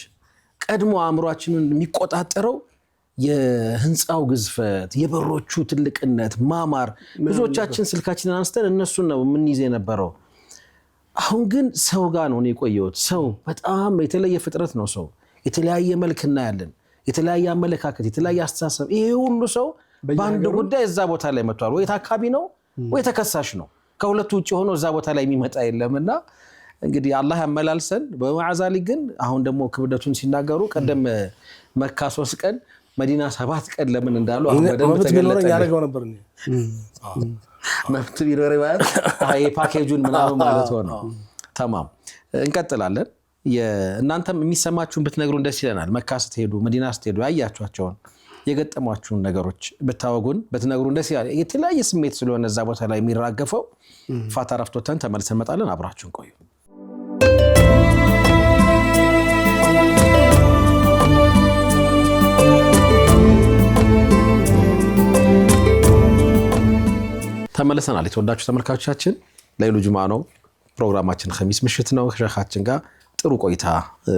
ቀድሞ አእምሮአችንን የሚቆጣጠረው የህንጻው ግዝፈት የበሮቹ ትልቅነት ማማር ብዙዎቻችን ስልካችንን አንስተን እነሱን ነው ምን ይዘ የነበረው አሁን ግን ሰው ጋር ነው የቆየው ሰው በጣም የተለየ ፍጥረት ነው ሰው የተለያየ መልክና ያለን የተለያየ አመለካከት የተለያየ አስተሳሰብ ይሄ ሁሉ ሰው ባንድ ጉዳይ እዛ ቦታ ላይ መጥቷል ወይ ታካቢ ነው ወይ ተከሳሽ ነው ከሁለቱ ውጪ ሆኖ እዛ ቦታ ላይ የሚመጣ የለምና እንግዲህ አላህ ያመላልሰን በመዓዛሊ ግን አሁን ደግሞ ክብደቱን ሲናገሩ ቀደም መካ 3 ቀን መዲና 7 ቀን ለምን እንዳሉ አሁን በደንብ ተገለጠ ያረጋው ነበር ነው መፍት ቢኖር ማለት አይ ፓኬጁን ምናምን ማለት ሆነ ተማም እንቀጥላለን እናንተም የሚሰማችሁን ብትነግሩን ደስ ይለናል መካ ስትሄዱ መዲና ስትሄዱ ያያችኋቸውን የገጠሟችሁን ነገሮች በታወጉን በትነግሩን ደስ ይላል የተለያየ ስሜት ስለሆነ እዛ ቦታ ላይ የሚራገፈው ፋታ ረፍቶተን ተመልሰን መጣለን አብራችሁን ቆዩ ተመልሰናል የተወዳችሁ ተመልካቾቻችን ለይሉ ጁማ ነው ፕሮግራማችን ኸሚስ ምሽት ነው ሸኻችን ጋር ጥሩ ቆይታ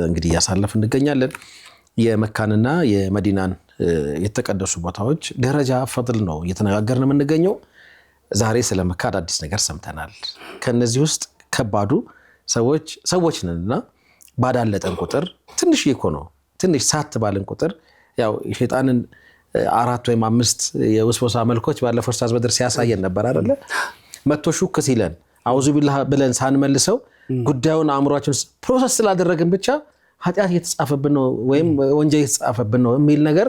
እንግዲህ ያሳለፍ እንገኛለን የመካንና የመዲናን የተቀደሱ ቦታዎች ደረጃ ፈድል ነው እየተነጋገርን የምንገኘው ዛሬ ስለ መካ አዲስ ነገር ሰምተናል ከነዚህ ውስጥ ከባዱ ሰዎች ነንና ባዳለጠን ቁጥር ትንሽ ይኮ ነው ትንሽ ሳት ባለን ቁጥር ያው ሸይጣንን 4 ወይም 5 የውስወሳ መልኮች ባለፈው ኡስታዝ በድር ሲያሳየን ነበር አይደለ መጥቶ ሹክ ሲለን አውዙ ቢላህ ብለን ሳንመልሰው ጉዳዩን አእምሮአችን ፕሮሰስ ስላደረግን ብቻ ኃጢአት የተጻፈብን ነው ወይም ወንጀል የተጻፈብን ነው የሚል ነገር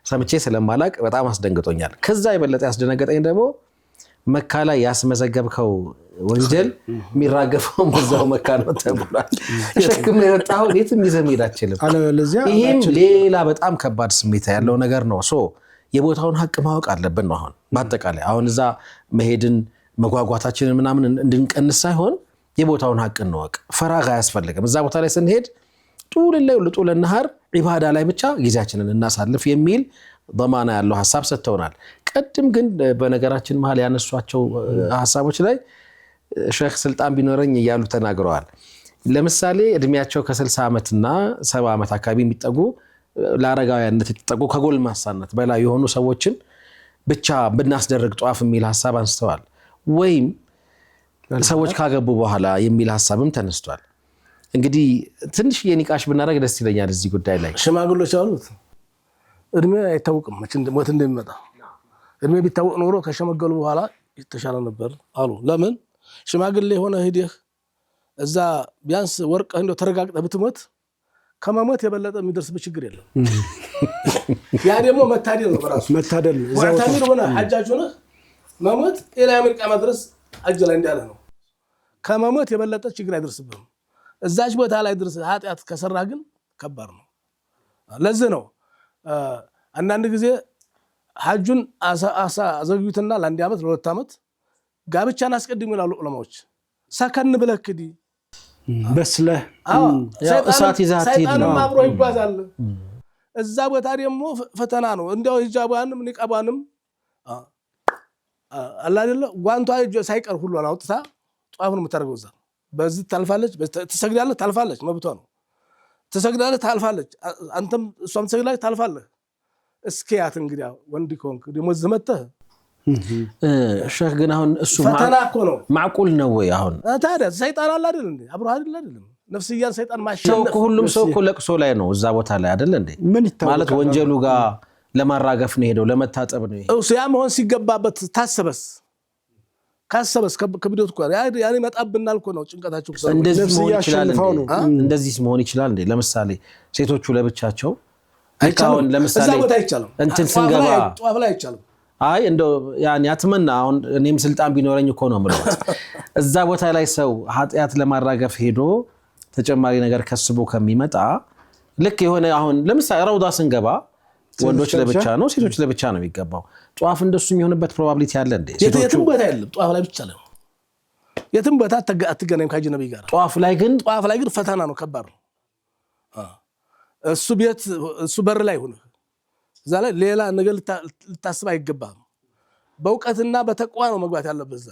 ሰምቼ ስለማላቅ በጣም አስደንግጦኛል። ከዛ የበለጠ ያስደነገጠኝ ደግሞ መካ ላይ ያስመዘገብከው ወንጀል የሚራገፈው በዛው መካ ነው ተብሏል። ሸክም የወጣው የትም ይዘህ መሄድ አትችልም። ይሄም ሌላ በጣም ከባድ ስሜት ያለው ነገር ነው። የቦታውን ሀቅ ማወቅ አለብን ነው። አሁን በአጠቃላይ አሁን እዛ መሄድን መጓጓታችንን ምናምን እንድንቀንስ ሳይሆን የቦታውን ሀቅ እንወቅ። ፈራግ አያስፈልግም። እዛ ቦታ ላይ ስንሄድ ጡል ነሃር ኢባዳ ላይ ብቻ ጊዜያችንን እናሳልፍ የሚል ضمانه ያለው ሐሳብ ሰጥተውናል። ቀድም ግን በነገራችን መሃል ያነሷቸው ሐሳቦች ላይ ሼክ ስልጣን ቢኖረኝ እያሉ ተናግረዋል። ለምሳሌ እድሜያቸው ከ60 ዓመትና 70 ዓመት አካባቢ የሚጠጉ ለአረጋውያነት የተጠጉ ከጎልማሳነት በላይ የሆኑ ሰዎችን ብቻ ብናስደርግ ጧፍ የሚል ሐሳብ አንስተዋል። ወይም ሰዎች ካገቡ በኋላ የሚል ሐሳብም ተነስቷል። እንግዲህ ትንሽ የኒቃሽ ብናደርግ ደስ ይለኛል እዚህ ጉዳይ ላይ። ሽማግሌዎች አሉት እድሜ አይታወቅም ሞት እንደሚመጣ። እድሜ ቢታወቅ ኖሮ ከሸመገሉ በኋላ ይተሻለ ነበር አሉ። ለምን ሽማግሌ ሆነ ሄደህ እዛ ቢያንስ ወርቀህ እንደው ተረጋግጠህ ብትሞት ከመሞት የበለጠ የሚደርስብህ ችግር የለም። ያ ደግሞ መታደል ነው በራሱ መታደል ነው። ሙዕተሚር ሆነ ሐጃጅ ሆነ መሞት ኢላ የውም ቂያማ ድረስ አጅ ላይ እንዳለ ነው። ከመሞት የበለጠ ችግር አይደርስብህም። እዛች ቦታ ላይ ድረስ ኃጢአት ከሰራ ግን ከባድ ነው። ለዚህ ነው አንዳንድ ጊዜ ሐጁን አዘግዩትና ለአንድ ዓመት ለሁለት ዓመት ጋብቻን አስቀድሙ ይላሉ ዑለማዎች። ሰከን ብለህ ክዲ በስለህ እሳት ይዛት ሰይጣንም አብሮ ይጓዛል። እዛ ቦታ ደግሞ ፈተና ነው። እንደው ሂጃቧንም ንቀቧንም አላ አይደለ ጓንቷ ሳይቀር ሁሉ አውጥታ ጧፉን የምታደርገው እዛ በዚህ ታልፋለች። ትሰግዳለች፣ ታልፋለች፣ መብቷ ነው። ትሰግዳለች፣ ታልፋለች። አንተም እሷም ትሰግዳለች፣ ታልፋለህ። እስኪያት እንግዲህ ወንድ ኮንክ ደግሞ ዝመተህ ሸህ ግን አሁን እሱ ፈተና እኮ ነው። ማዕቁል ነው ወይ? አሁን ታዲያ ሰይጣን አለ አይደል እንዴ? አብሮ አይደለም ነፍስያን ሰይጣን ማሸነፍ። ሁሉም ሰው እኮ ለቅሶ ላይ ነው እዛ ቦታ ላይ አይደል እንዴ? ማለት ወንጀሉ ጋር ለማራገፍ ነው ሄደው ለመታጠብ ነው ይሄ። እሱ ያ መሆን ሲገባበት ካሰበስ ከብዶት እኮ ያኔ መጣብናል እኮ ነው ጭንቀታቸው። እንደዚህ መሆን ይችላል እንዴ? ለምሳሌ ሴቶቹ ለብቻቸው አይቻልም። ለምሳሌ እንትን ስንገባ ጧፍ ላይ አይቻልም። አይ እንደው ያኔ አትመና አሁን እኔም ስልጣን ቢኖረኝ እኮ ነው ማለት እዛ ቦታ ላይ ሰው ኃጢአት ለማራገፍ ሄዶ ተጨማሪ ነገር ከስቦ ከሚመጣ ልክ የሆነ አሁን ለምሳሌ ረውዳ ስንገባ ወንዶች ለብቻ ነው ሴቶች ለብቻ ነው የሚገባው። ጧፍ እንደሱ የሚሆንበት ፕሮባቢሊቲ አለ እንዴ? የትም ቦታ የለም። ጧፍ ላይ ብቻ ነው። የትም ቦታ አትገናኝም ከአጅነቢ ጋር። ጧፍ ላይ ግን ፈተና ነው፣ ከባድ ነው። እሱ በር ላይ ሆነ እዛ ላይ ሌላ ነገር ልታስብ አይገባም። በእውቀትና በተቅዋ ነው መግባት ያለበት። እዛ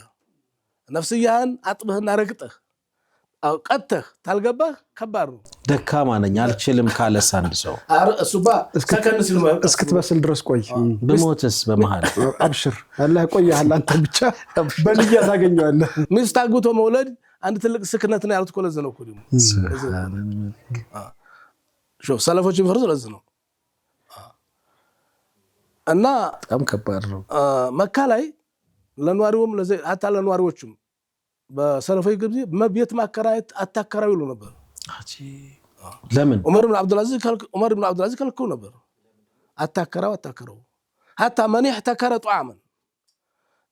ነፍስያህን አጥበህና ረግጠህ ቀጥተህ ታልገባህ ከባድ ነው። ደካማ ነኝ አልችልም ካለስ አንድ ሰው እሱባ እስክትበስል ድረስ ቆይ በሞትስ በመሃል አብሽር አላህ ቆያህ። አንተ ብቻ በልያ ታገኘዋለህ። ሚስት አግብቶ መውለድ አንድ ትልቅ ስክነት ነው ያሉት እኮ ለዚህ ነው እኮ ደግሞ ሰለፎች የሚፈሩት ለዚህ ነው። እና በጣም ከባድ ነው። መካ ላይ ለኗሪውም ሀታ ለኗሪዎቹም በሰለፎች ጊዜ ቤት ማከራየት አታከራዩ ይሉ ነበር። ለምን? ዑመር ኢብኑ አብዱልአዚዝ ከልክለው ነበር። አታከራው ሀታ መን ይሕተከረ ጧዓመን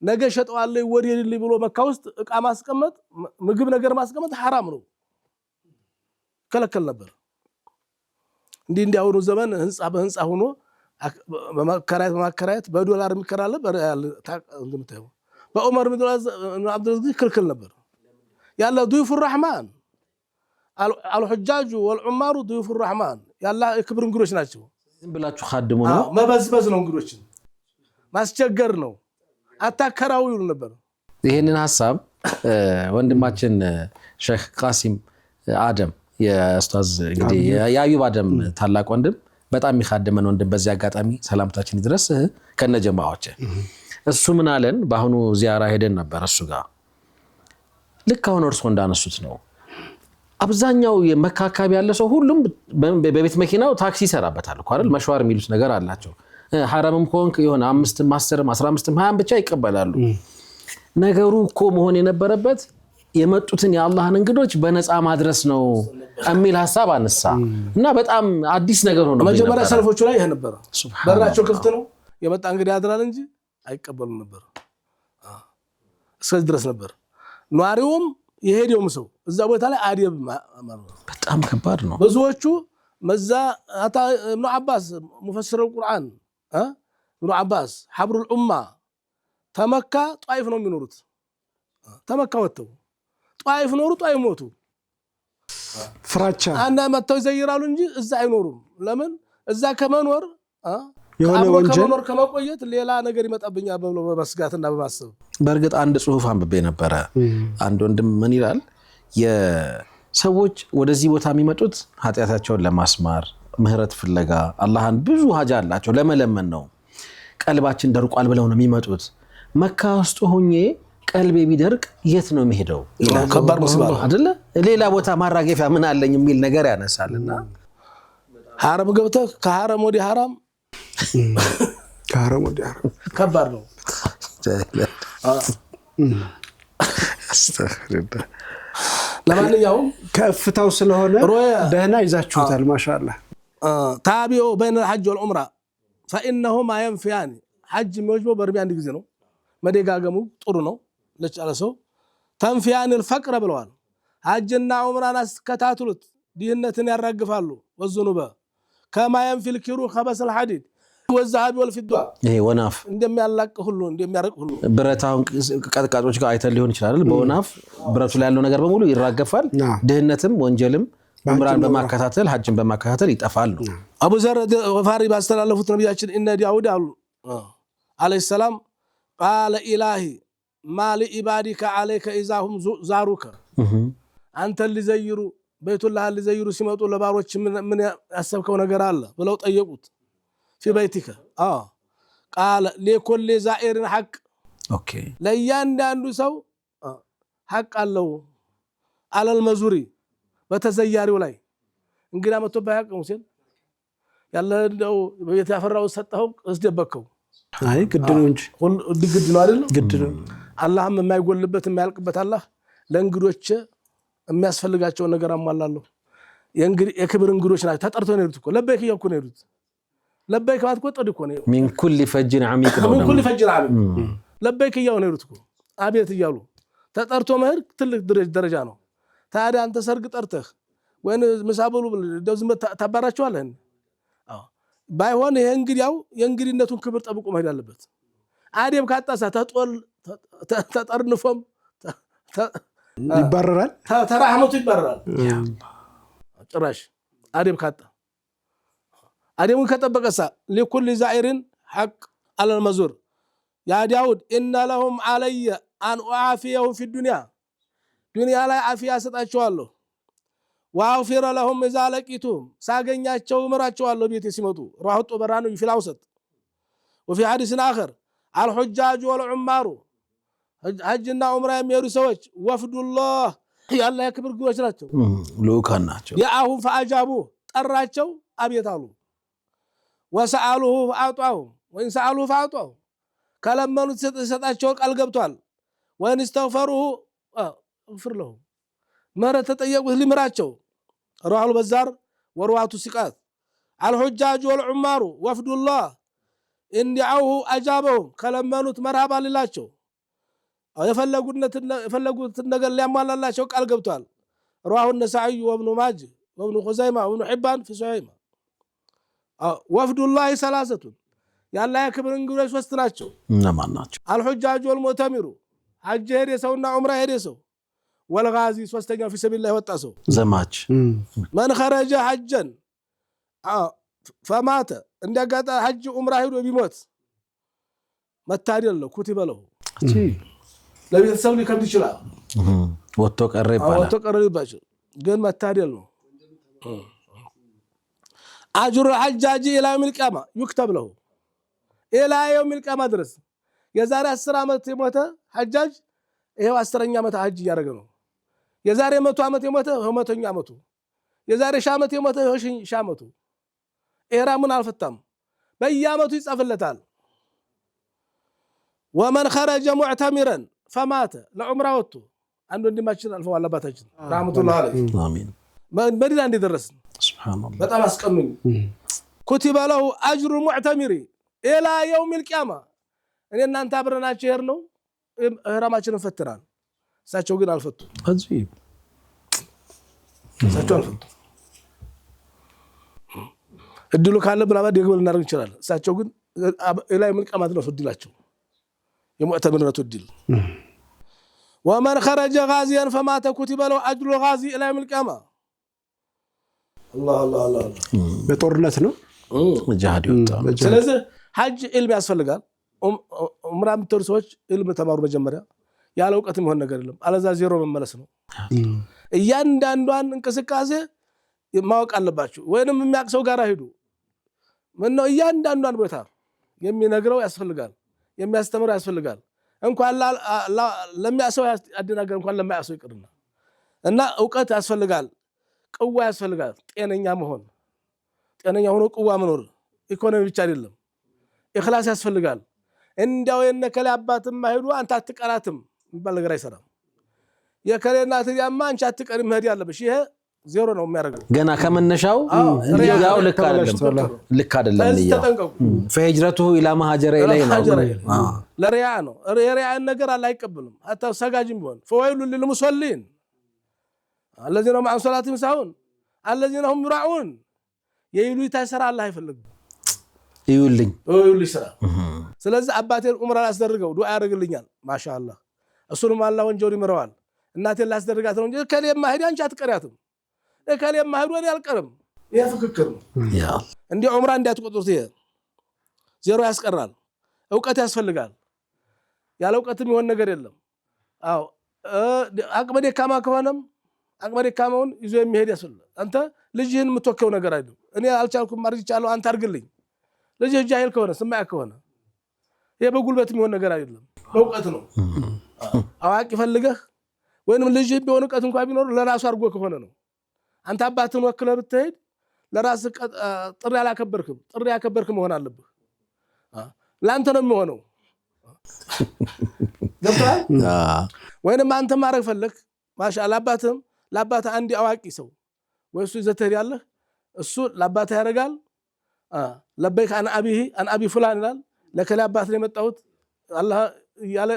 ነገ ሸጠዋለሁ ወዲልኝ ብሎ መካ ውስጥ እቃ ማስቀመጥ ምግብ ነገር ማስቀመጥ ሐራም ነው፣ ከለከል ነበር። እንዲህ አሁኑ ዘመን ህንጻ በህንጻ ሆኖ በማከራየት በዶላር የሚከራለ እንደምታየው በዑመር ኢብኑ አብዱልአዚዝ ክልክል ነበር። ያለ ضيف الرحمن الحجاج والعمار ضيوف الرحمن ያላ ክብር እንግዶች ናቸው። ዝም ብላችሁ ኻድሙ ነው፣ መበዝበዝ ነው፣ እንግዶችን ማስቸገር ነው፣ አታከራው ይሉ ነበር። ይሄንን ሐሳብ ወንድማችን ሼክ ቃሲም አደም የኡስታዝ እንግዲህ የአዩብ አደም ታላቅ ወንድም በጣም የሚኻደመን ወንድም በዚህ አጋጣሚ ሰላምታችን ይድረስ ከነጀማዓዎች። እሱ ምን አለን? በአሁኑ ዚያራ ሄደን ነበር እሱ ጋር። ልክ አሁን እርሶ እንዳነሱት ነው። አብዛኛው የመካ አካባቢ ያለ ሰው ሁሉም በቤት መኪናው ታክሲ ይሰራበታል እኮ አይደል? መሽዋር የሚሉት ነገር አላቸው። ሐረምም ኮንክ የሆነ 5 10 15 20 ብቻ ይቀበላሉ። ነገሩ እኮ መሆን የነበረበት የመጡትን የአላህን እንግዶች በነፃ ማድረስ ነው የሚል ሐሳብ አነሳ እና በጣም አዲስ ነገር ሆነ። መጀመሪያ ሰልፎቹ ላይ ይሄ ነበር። በራቸው ክፍት ነው የመጣ እንግዲህ ያድራል እንጂ አይቀበሉም ነበር። እስከዚህ ድረስ ነበር። ኗሪውም የሄደውም ሰው እዛ ቦታ ላይ አደብ በጣም ከባድ ነው። ብዙዎቹ መዛ አታ ኢብኑ አባስ ሙፈሲር القرآن ኢብኑ አባስ ሐብሩ الኡማ ተመካ ጧይፍ ነው የሚኖሩት። ተመካ ወጥተው ጧይፍ ኖሩ፣ ጧይፍ ሞቱ። ፍራቻ አንዳ መተው ይዘይራሉ እንጂ እዛ አይኖሩም። ለምን እዛ ከመኖር የሆነ ወንጀል ከመቆየት ሌላ ነገር ይመጣብኛል ብሎ በመስጋትና በማሰብ። በእርግጥ አንድ ጽሁፍ አንብቤ ነበረ። አንድ ወንድም ምን ይላል? የሰዎች ወደዚህ ቦታ የሚመጡት ኃጢአታቸውን ለማስማር ምህረት ፍለጋ አላህን ብዙ ሀጃ አላቸው ለመለመን ነው። ቀልባችን ደርቋል ብለው ነው የሚመጡት። መካ ውስጥ ሆኜ ቀልቤ ቢደርቅ የት ነው የሚሄደው? ከባድ መስባል አይደለ? ሌላ ቦታ ማራገፊያ ምን አለኝ የሚል ነገር ያነሳልና ሐረም ገብተህ ከሐረም ወደ ሐራም ከሐረም ወደ ሐረም ከባድ ነው። አስተግፍሩላህ። ለማንኛውም ከፍታው ስለሆነ ደህና ይዛችሁታል። ማሻአላህ ታቢው በይነ الحج والعمره فانهما ينفيان حج የሚወጅበው በርቢ አንድ ጊዜ ነው። መደጋገሙ ጥሩ ነው ለቻለ ሰው። ተንፊያን الفقر ብለዋል። ሐጅና ዑምራን አስከታትሉት ዲህነትን ያራግፋሉ። ወዝኑበ كما ينفي الكير خبث الحديد والذهب والفضه ይሄ ወናፍ እንደሚያላቅ ሁሉ እንደሚያርቅ ሁሉ ብረታውን ቀጥቃጦች ጋር አይተን ሊሆን ይችላል። በወናፍ ብረቱ ላይ ያለው ነገር በሙሉ ይራገፋል። ድህነትም ወንጀልም ዑምራን በማከታተል ሐጅን በማከታተል ይጠፋል ነው። አቡ ዘር ወፋሪ ባስተላለፉት ነብያችን እነ ዳውድ አለይሂ ሰላም قال ኢላሂ ማሊ ኢባዲከ አለይከ ኢዛሁም ዛሩከ አንተ ሊዘይሩ በይቱላህ ሊዘይሩ ሲመጡ ለባሮች ምን ያሰብከው ነገር አለ ብለው ጠየቁት። في بيتك قال لكل زائر حق ለእያንዳንዱ ሰው ሐቅ አለው። على المزور በተዘያሪው ላይ እንግዳ መጥቶ ባያቅ ሙሴን ያለው በቤት ያፈራው ሰጠው እስደበከው። አይ ግድ ነው እንጂ ግድ ነው አይደል? ግድ ነው። አላህም የማይጎልበት የማያልቅበት አላህ ለእንግዶች የሚያስፈልጋቸው ነገር አሟላለሁ። የእንግዲህ የክብር እንግዶች ናቸው። ተጠርተው ነው እኮ ለበይክ ያውቁ ነው ይሉት ለበይክ ማለት ቆጥድ እኮ ነው። من كل فج عميق ነው። من كل فج عميق ለበይክ ያው ነው ይሉት እኮ አቤት ይያሉ ተጠርቶ መህር ትልቅ ደረጃ ነው። ታዲያ አንተ ሰርግ ጠርተህ ወይ መሳበሉ እንደው ዝም ታባራቸዋለህ? ባይሆን ይሄ እንግዲያው የእንግዲነቱን ክብር ጠብቆ መሄድ አለበት። አደብ ካጣሳ ተጦል ተጠርንፎም ይባረራል፣ ተራህመቱ ይባረራል። ጭራሽ አደብ ካጣ አደቡን ከጠበቀሳ لكل زائر حق على المزور يا داود ان لهم علي ان اعافيهم في الدنيا ዱንያ ላይ አፊያ ሰጣቸዋለሁ። واغفر لهم اذا لقيتهم ሳገኛቸው እምራቸዋለሁ ቤቴ ሲመጡ رواه الطبراني في الاوسط وفي حديث اخر الحجاج والعمار ሐጅና ዑምራ የሚሄዱ ሰዎች ወፍዱላህ ያላህ የክብር እንግዶች ናቸው፣ ልኡካን ናቸው። ያአሁ ፈአጃቡ ጠራቸው አቤት አሉ። ወሰአሉሁ ፈአጧሁ ወይን ሰአሉሁ ፈአጧሁ ከለመኑት ሰጣቸው ቃል ገብቷል። ወይን استغفሩሁ እግፍር ለሁ ምህረት ተጠየቁት ሊምራቸው። رواه البزار ورواة ثقات الحجاج والعمار وفد الله إن دعوه أجابهم ከለመኑት መርሃባ ሊላቸው የፈለጉት ነገር ሊያሟላላቸው ቃል ገብቷል። رواه النسائي وابن ماجه وابن خزيمة وابن حبان في صحيحه وفد الله ثلاثة ያላህ የክብር እንግዶች ሶስት ናቸው። እነማን ናቸው? الحجاج والمعتمر ሐጅ ሄደ ሰውና ዑምራ ሄደ ሰው والغازي ሶስተኛው في سبيل الله ወጣ ሰው ዘማች من خرج حجا فمات እንደጋጣ ሐጅ ዑምራ ሄዶ ቢሞት መታደል ነው ኩቲበ ለሁ ለቤተሰብ ሊከብድ ይችላል። ወጥቶ ቀረ ይባላል። ወጥቶ ቀረ ይባላል ግን መታደል ነው። አጅሩ الحجاج الى يوم القيامه يكتب له الى يوم القيامه ድረስ የዛሬ 10 ዓመት የሞተ ሐጃጅ ይሄው 10ኛ ዓመት ሐጅ ያደረገ ነው። የዛሬ 100 ዓመት የሞተ 100ኛ ዓመቱ፣ የዛሬ 1000 ዓመት የሞተ 1000 ዓመቱ። ኢህራሙን አልፈታም በየዓመቱ ይጻፍለታል። ومن خرج معتمرا فمات لعمره አንድ ወንድማችን አልፈዋል አባታችን ረህመቱላህ ዐለይሂ አሚን መዲና እንደደረስን ሱብሃንአላህ በጣም አስቀኑኝ كتب له اجر المعتمر الى يوم القيامه እኔ እናንተ አብረናቸው ይሄር ነው ህራማችንን ፈትራን እሳቸው ግን አልፈቱ አጂብ እሳቸው አልፈቱ እድሉ ካለ ብላባ ደግመን እናደርግ ይችላል እሳቸው ግን الى يوم القيامه ነው እድላቸው የሙዕተምርነቱ እድል ومن خرج غازيا فمات كتب له اجر الغازي الى يوم القيامه الله الله الله በጦርነት ነው ጃሃድ ይወጣ ስለዚህ ሐጅ ኢልም ያስፈልጋል ዑምራ የምትወሩ ሰዎች ኢልም ተማሩ መጀመሪያ ያለ ዕውቀት የሚሆን ነገር የለም አለዛ ዜሮ መመለስ ነው እያንዳንዷን እንቅስቃሴ ማወቅ አለባችሁ ወይንም የሚያቅሰው ጋር ሄዱ ምን ነው እያንዳንዷን ቦታ የሚነግረው ያስፈልጋል የሚያስተምረው ያስፈልጋል እንኳን ለሚያሰው ያደናገር እንኳን ለማያሰው ይቅርና እና ዕውቀት ያስፈልጋል ቅዋ ያስፈልጋል ጤነኛ መሆን ጤነኛ ሆኖ ቅዋ መኖር ኢኮኖሚ ብቻ አይደለም ኢኽላስ ያስፈልጋል እንዲያው የነከለ አባትም ማይዱ አንተ አትቀራትም የሚባል ነገር አይሰራም የከለና ተያማ አንቺ አትቀሪ መሄድ ያለብሽ ይሄ ዜሮ ነው የሚያደርገው ገና ከመነሻው ያው ልክ አይደለም ይያው فهجرته الى ما هاجر اليه ለሪያ ነው ሪያ ነገር አላይቀበልም አታ ሰጋጅም ቢሆን فويل للمصلين الذين هم عن صلاتهم ساهون الذين هم يراعون የይሉታ ሰራ አላህ አይፈልግም ይውልኝ ሰራ ስለዚህ አባቴን ዑምራ አስደርገው ዱዓ ያደርግልኛል ማሻአላህ እሱንም አላህ ወንጀል ይመረዋል እናቴን ላስደርጋት ነው እንጂ ከሌማ ሄዲ አንቺ አትቀሪያትም ከሌማ ሄዶ እኔ አልቀርም ይሄ ፍክክር ነው ያ እንዴ ዑምራ እንዳትቆጥሩት ይሄ ዜሮ ያስቀራል ዕውቀት ያስፈልጋል ያለ ዕውቀትም ይሆን ነገር የለም አዎ አቅመ ደካማ ከሆነም አቅመ ደካማውን ይዞ የሚሄድ ያስፈልጋል አንተ ልጅህን የምትወከው ነገር አይደለም እኔ አልቻልኩም ማርጅቻለሁ አንተ አርግልኝ ልጅህ ጃሂል ከሆነ ስማያ ከሆነ ይሄ በጉልበት የሚሆን ነገር አይደለም በዕውቀት ነው አዋቂ ፈልገህ ወይንም ልጅህ ቢሆን ዕውቀት እንኳን ቢኖር ለራሱ አርጎ ከሆነ ነው አንተ አባትን ወክለህ ብትሄድ ለራስ ጥሪ ያላከበርክም ጥሪ ያከበርክ መሆን አለብህ ላንተ ነው የሚሆነው ገብቷል ወይንም አንተ ማረግ ፈለክ ማሻአላ አባትም ለአባታ አንዲ አዋቂ ሰው ወይሱ ይዘተር ያለህ እሱ ለአባታ ያረጋል ለበይክ አን አቢ ፍላን ይላል ለከላ አባት ነው የመጣሁት አላህ ያለ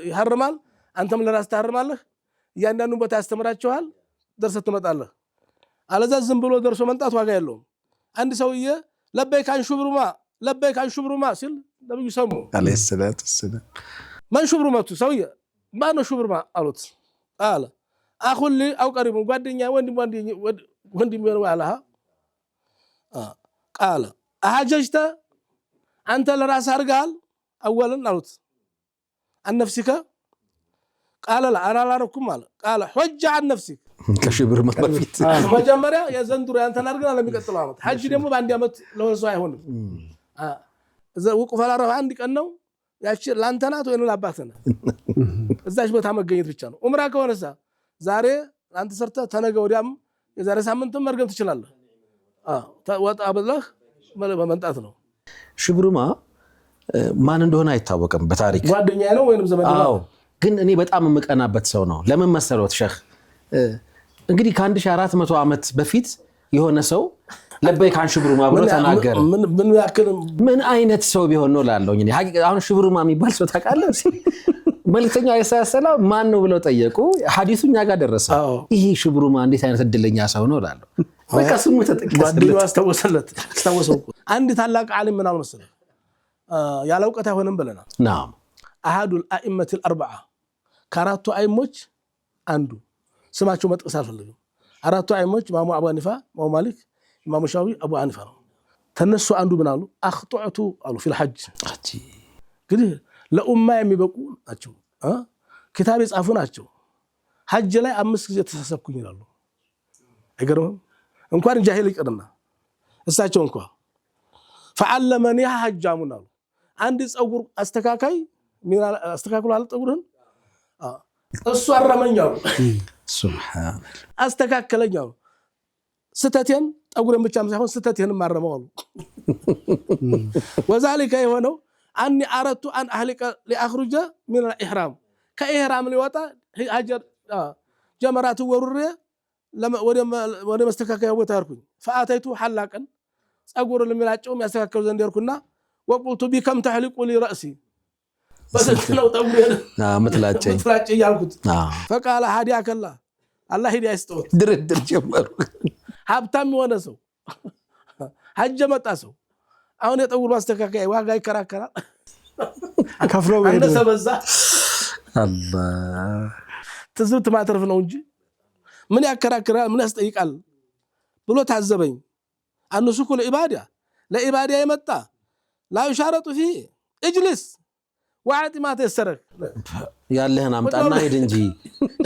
ይሐርማል አንተም ለራስ ታርማለህ ያንዳንዱ ቦታ ያስተምራቸዋል ደርሰህ ትመጣለህ አለዛ ዝም ብሎ ደርሶ መንጣት ዋጋ የለውም አንድ ሰውዬ ለበይክ አን ሹብሩማ ሲል ነብዩ ሰሙ አለይሂ ሰላቱ ወሰለም ማን ሹብሩማቱ ሰውዬ ማን ነው ሹብሩማ አሉት አለ አኹሊ አው ቀሪቡ ጓደኛ ወንድም ነው አለها قال احججت انت لراس ارغال اولا قالت عن نفسك قال لا انا لا ركم قال حج عن نفسك ከሽብር ማፊት መጀመሪያ የዘንድሮ ያንተን አርገና ለሚቀጥለው አመት ሐጅ ደግሞ በአንድ አመት ለወሰው አይሆንም ወቁፍ አላረፈ አንድ ቀን ነው ያቺ ላንተናት ወይ ለአባተና እዛች ቦታ መገኘት ብቻ ነው ዑምራ ከሆነሳ ዛሬ አንተ ሰርተ ተነገ ወዲያም የዛሬ ሳምንትም መርገም ትችላለህ ወጣ ብለህ በመንጣት ነው ሽብሩማ ማን እንደሆነ አይታወቅም በታሪክ ጓደኛ ነው ወይንም ዘመድ ነው ግን እኔ በጣም የምቀናበት ሰው ነው ለምን መሰሎት ሸህ እንግዲህ ከ1400 ዓመት በፊት የሆነ ሰው ለበይክ አን ሽብሩማ ብሎ ተናገረ ምን ያክል ምን አይነት ሰው ቢሆን ነው ላለው እኔ አሁን ሽብሩማ የሚባል ሰው ታውቃለህ መልክተኛው ያሳሰላው ማን ነው ብለው ጠየቁ ሐዲሱኛ ጋር ደረሰ ይሄ ሽብሩማ እንዴት አይነት እድለኛ ሰው ነው ላለው በቃ ስሙ ተጠቅሷል አስተወሰው አንድ ታላቅ ዓሊም ምን አልመሰለ ያለ ዕውቀት አይሆንም ብለናል ናም አሐዱል አኢመቲል አርበዓ ከአራቱ አይሞች አንዱ ስማቸው መጥቀስ አልፈልግም አራቱ አይሞች ኢማሙ አቡ ሐኒፋ ኢማሙ ማሊክ ኢማሙ ሻፊዒ አቡ ሐኒፋ ነው ተነሱ አንዱ ምን አሉ አኽጡዕቱ አሉ ፊል ሐጅ እንግዲህ ለኡማ የሚበቁ ናቸው ኪታብ የጻፉ ናቸው ሐጅ ላይ 5 ጊዜ ተሳሰብኩኝ ይላሉ አይገርምም እንኳን ጃሂል ይቀርና እሳቸው እንኳን فعلمني حجامنا አንድ ጸጉር አስተካካይ ምን አስተካክሏል ጸጉርን እሱ አረመኛው ሱብሃን አስተካከለኛው ስተቴን ጸጉርን ብቻም ሳይሆን ስተቴን ማረመው አሉ وذلك የሆነው اني اردت ان اهلك لاخرج من الاحرام كاحرام ሊወጣ ሀጀር جمرات وروري لما وده مستكاكا وتاركون فاتيت حلاقا اقول لملاچوم يستكاكو زنديركنا وقلت بكم تحلق لي راسي بس لو طولي متلاچي يالكوت فقال هدياك الله هدي يستوت دردر ጀመሩ ሀብታም የሆነ ሰው ሐጅ መጣ ሰው አሁን የጠውሩ አስተካካይ ዋጋ ይከራከራል ከፍሎ አንደ ሰበዛ አላህ ትዝብት ማተርፍ ነው እንጂ ምን ያከራከራል ምን ያስጠይቃል ብሎ ታዘበኝ አንሱኩ ለኢባዳ የመጣ لا يشارط فيه اجلس وعد ما تسرك ያለህን አምጣና ሄድ እንጂ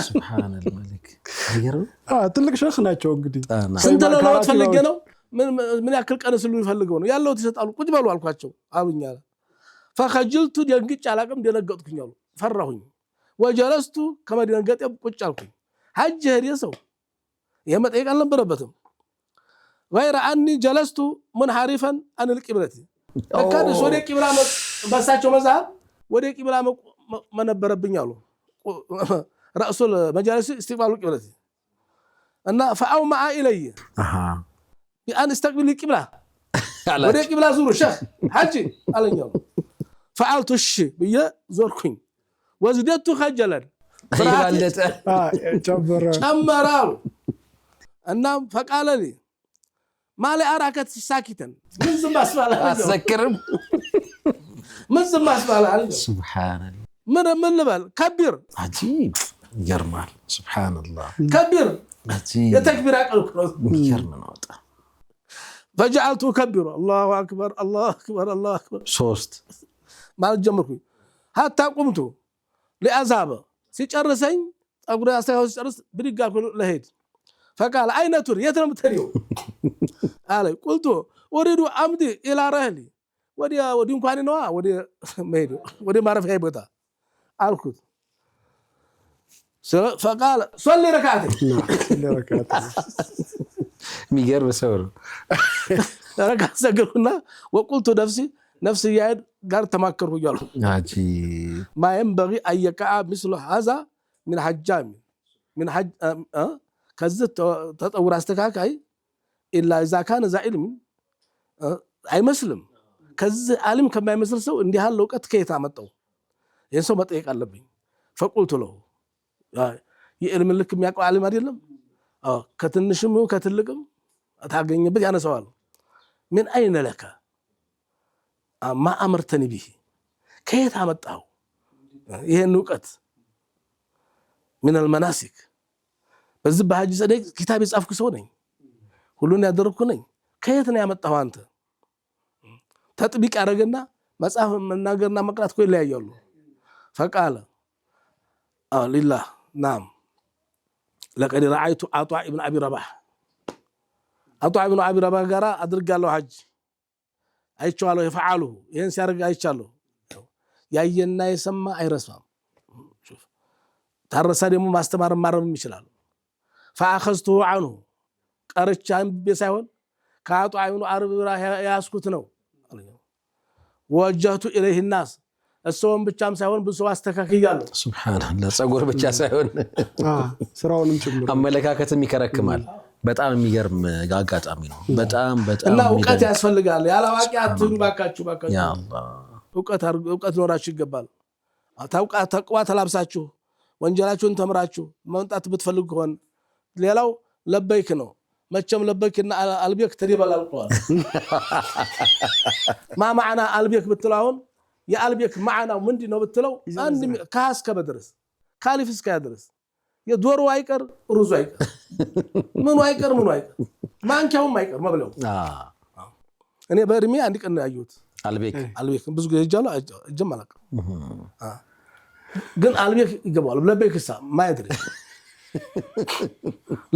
ሱብሃንአል መሊክ አይገርም ትልቅ ሸኽ ናቸው እንግዲህ ስንት ነው ፈልገ ነው ምን ያክል ቀን ስሉ ይፈልገው ነው ያለው ተሰጣሉ ቁጭ በሉ አልኳቸው አሉኛል فخجلت ደንግጭ አላቅም ደነገጥኩኝ አሉ ፈራሁኝ ወጀለስቱ ከመደንገጤ ቁጭ አልኩኝ ሐጅ ሄደ ሰው የመጠየቅ አልነበረበትም غير اني جلست منحرفا عن القبلة ለካድ ወደ ቂብላ በሳቸው መዛብ ወደ ቂብላ መነበረብኝ አሉ رأسل مجالس استقبال القبلة እና فاو مع الي بان استقبل القبلة ወደ ቂብላ ዙሩ ሸህ ሐጅ አለኛው فعلت الشيء بيه زوركኝ وزدت خجلا ይባለተ ጨመራው እና فقال لي ما لي أراك ساكتا من زم أسفل أتذكرم من زم أسفل سبحان الله من لبل كبير عجيب يرمال سبحان الله كبير عجيب يتكبر عقلك يرمال نوطا فجعلت أكبر الله أكبر الله أكبر الله أكبر صوست ما الجمركم حتى قمت لأذهب سيجرسين أقول يا أستاذ سيجرس بدي أقول لهيد فقال أين تري يترم تريو قال قلت أريد أمضي إلى رحلي ودي እንኳን ነው ወዲ ማረፍ አይቦታ አልኩት فقال صلي ركعتين ሚገርም ሰው ረካት ሰገድኩና وقلت نفسي ያድ ጋር ተማከርኩ ይላል አጂብ ما ينبغي أن يقع مثل هذا من حجام من حج ከዚህ ተጠውር አስተካካይ ኢላ اذا كان ذا علم አይመስልም ከዚህ ዓለም ከማይመስል ሰው እንዲህ ያለ ዕውቀት ከየት አመጣው ይሄን ሰው መጠየቅ አለብኝ فقلت له የዕልም ልክ የሚያውቀው ዓለም አይደለም ከትንሽም ከትልቅም ታገኝበት ያነሳዋል من اين لك ما امرتني به ከየት አመጣው ይሄን ዕውቀት من المناسك በዚህ በሐጅ ሰደቅ ኪታብ የጻፍኩ ሰው ነኝ ሁሉን ያደረኩ ነኝ ከየት ነው ያመጣው አንተ ተጥቢቅ አረጋና መጽሐፍ መናገርና መቅራት ኮይ ይለያያሉ فقال لله نعم لقد رايت عطاء ابن ابي رباح عطاء ابن ابي رباح ጋራ አድርጋለሁ ሐጅ አይቻለሁ ይፈعሉ ይሄን ሲያርግ አይቻለሁ ያየና የሰማ አይረሳም ሹፍ ታረሳ ደግሞ ማስተማር ማረም ይችላል فاخذته عنه ቀርቻም በሳይሆን ከአጣ ibn አርብ ያስኩት ነው ወጀቱ ኢለይሂ الناس እሱም ብቻም ሳይሆን ብዙ አስተካክያለሁ ሱብሃንአላህ ጸጉር ብቻ ሳይሆን ስራውንም ጭምር አመለካከትም ይከረክማል በጣም የሚገርም አጋጣሚ ነው በጣም እና ዕውቀት ያስፈልጋል ያላዋቂ አትሉ ባካችሁ ያ አላህ ዕውቀት ኖራችሁ ይገባል ተቅዋ ተላብሳችሁ ወንጀላችሁን ተምራችሁ መምጣት ብትፈልጉ ሆነ ሌላው ለበይክ ነው መቸም ለበይክና አልቤክ ተዲበላል ቋል ما معنى አልቤክ ብትላውን የአልቤክ ማዕናው ምንድነው ብትለው አንድ ካስከ በድረስ ካሊፍ እስከ ያድረስ የዶሮ አይቀር ሩዙ አይቀር ምኑ አይቀር ማንኪያውም አይቀር መብለው እኔ በእድሜ አንድ ቀን ያዩት አልቤክ ብዙ ጊዜ ይጃሉ እጀማላቅ ግን አልቤክ ይገባል ለበይክሳ ማይድሪ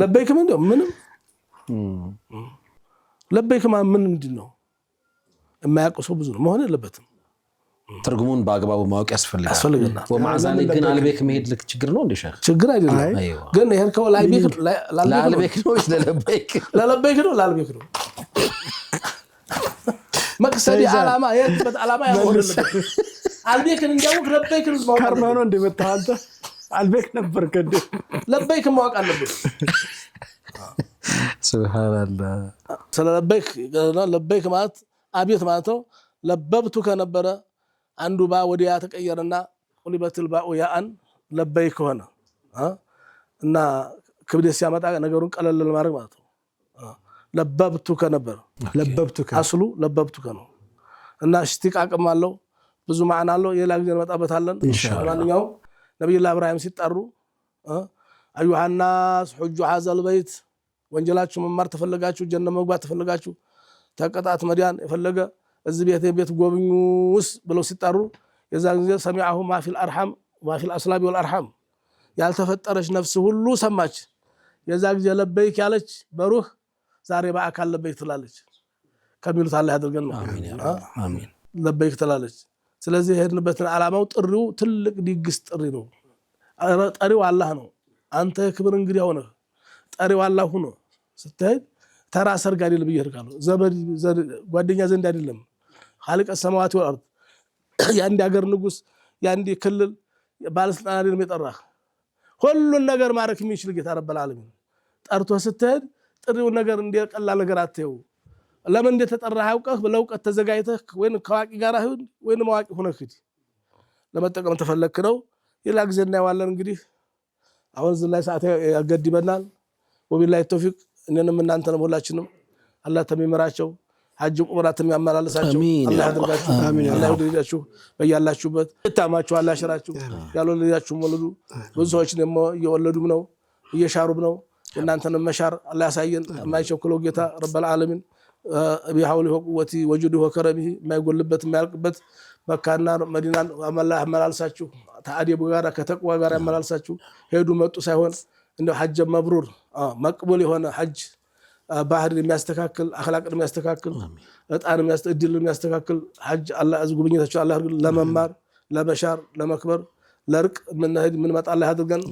ለበይክ ምንም ለበይክ ምንድነው የማያውቀው ሰው ብዙ ነው መሆን የለበትም ትርጉሙን በአግባቡ ማወቅ ያስፈልጋል ወማዛሊ ግን አልቤክ መሄድ ልክ ችግር ነው እንደ ሸህ ችግር አይደለም ግን ይሄን ከው ለአልቤክ ነው ለለበይክ ነው ለአልቤክ ነው መቅሰዲ ዓላማ የት ዓላማ ያወርልበት አልቤክን እንዲያውቅ ለበይክን ካርማኖ እንደመጣ አንተ አልቤክ ነበር ከደ ለበይክ ማወቅ አለብህ ሱብሃንአላህ ስለ ለበይክ ማለት አቤት ማለት ነው ለበብቱ ከነበረ አንዱ ባ ወዲያ ተቀየረና ቁልበትል ባኡ ያአን ለበይክ ሆነ እና ክብደት ሲያመጣ ነገሩን ቀለል ለማድረግ ማለት ነው ለበብቱ ከነበረ አስሉ ለበብቱ ከነው እና ኢስቲቃቅም አለው ብዙ ማዕና አለው የላ ጊዜ እንመጣበታለን ኢንሻአላህ ነብዩላህ ኢብራሂም ሲጣሩ አዩሃ الناس حجوا هذا البيت ወንጀላችሁ መማር ተፈልጋችሁ ጀነት መግባት ተፈልጋችሁ ተቀጣት መዲያን የፈለገ እዚህ ቤት ጎብኙስ ብለው ሲጣሩ የዛ ጊዜ ሰሚዓሁ ما في الارحام ما في الاصلاب والارحام ያልተፈጠረች ነፍስ ሁሉ ሰማች የዛ ጊዜ ለበይክ ያለች በሩህ ዛሬ በአካል ለበይክ ትላለች ከሚሉት አላህ ያድርገን አሜን ያ ረብ አሜን ለበይክ ትላለች ስለዚህ ሄድንበትን ዓላማው ጥሪው ትልቅ ዲግስ ጥሪ ነው ጠሪው አላህ ነው አንተ ክብር እንግዲህ ሆነ ጠሪው አላህ ሆኖ ስትሄድ ተራ ሰርግ አይደለም ይሄርካሉ ዘበድ ጓደኛ ዘንድ አይደለም خالق السماوات والارض ያንዲ ሀገር ንጉስ ያንዲ ክልል ባለስልጣን አይደለም የጠራህ ሁሉን ነገር ማረክ የሚችል ጌታ ረብ العالمين ጠርቶ ስትሄድ ጥሪው ነገር እንደቀላል ነገር አትየው ለምን እንደተጠራህ አውቀህ ለውቀት ተዘጋጅተህ ወይን ከዋቂ ጋር አይሁን ወይን መዋቂ ሆነህ ለመጠቀም ተፈለክ ነው ይላ ጊዜ እናይዋለን እንግዲህ አሁን ዝላይ ሰዓት ያገድበናል ወቢላሂ ተውፊቅ እነንም እናንተንም ሁላችንም አላህ ተሚመራቸው ሐጅ ቁምራት የሚያመላልሳቸው አላህ ያድርጋችሁ አሜን አላህ ይወድዳችሁ በያላችሁበት ታማችሁ አላህ ያሽራችሁ ያልወለዳችሁ ወለዱ ብዙ ሰዎች ደግሞ እየወለዱም ነው እየሻሩም ነው እናንተንም መሻር አላህ ያሳየን የማይቸኩለው ጌታ ረብ العالمين بحوله وقوته وجوده وكرمه ما يقولበት የማያልቅበት መካና መዲናን አላህ ያመላልሳችሁ ታዲቡ ጋራ ከተቋ ጋራ ያመላልሳችሁ ሄዱ መጡ ሳይሆን እንደው ሐጅ መብሩር መቅቡል የሆነ ሐጅ ባህር የሚያስተካክል አخلاቅን የሚያስተካክል እጣን የሚያስተድል የሚያስተካክል ሐጅ አላህ አዝጉብኝታችሁ አላህ ለመማር ለመሻር ለመክበር ለርቅ ምን መጣ አላህ ያድርገን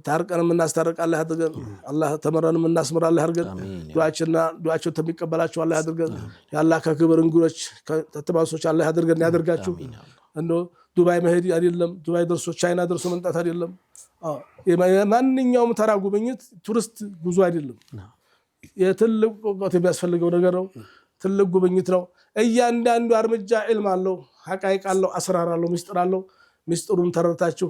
ታርቀን እናስታርቅ አላህ ያድርገን አላህ ተመረን እናስመር አላህ ያድርገን ዱዓቸው ተሚቀበላችሁ አላህ ያድርገን ያላህ ከክብር እንግዶች ተተባሶች አላህ ያድርገን ያድርጋችሁ እንዶ ዱባይ መሄድ አይደለም ዱባይ ደርሶ ቻይና ደርሶ መንጣት አይደለም ማንኛውም ተራ ጉብኝት ቱሪስት ጉዞ አይደለም የትልቅ ቆቆት የሚያስፈልገው ነገር ነው ትልቅ ጉብኝት ነው እያንዳንዱ እርምጃ ዒልም አለው ሐቃይቅ አለው አስራር አለው ምስጢር አለው ምስጢሩን ተረታችሁ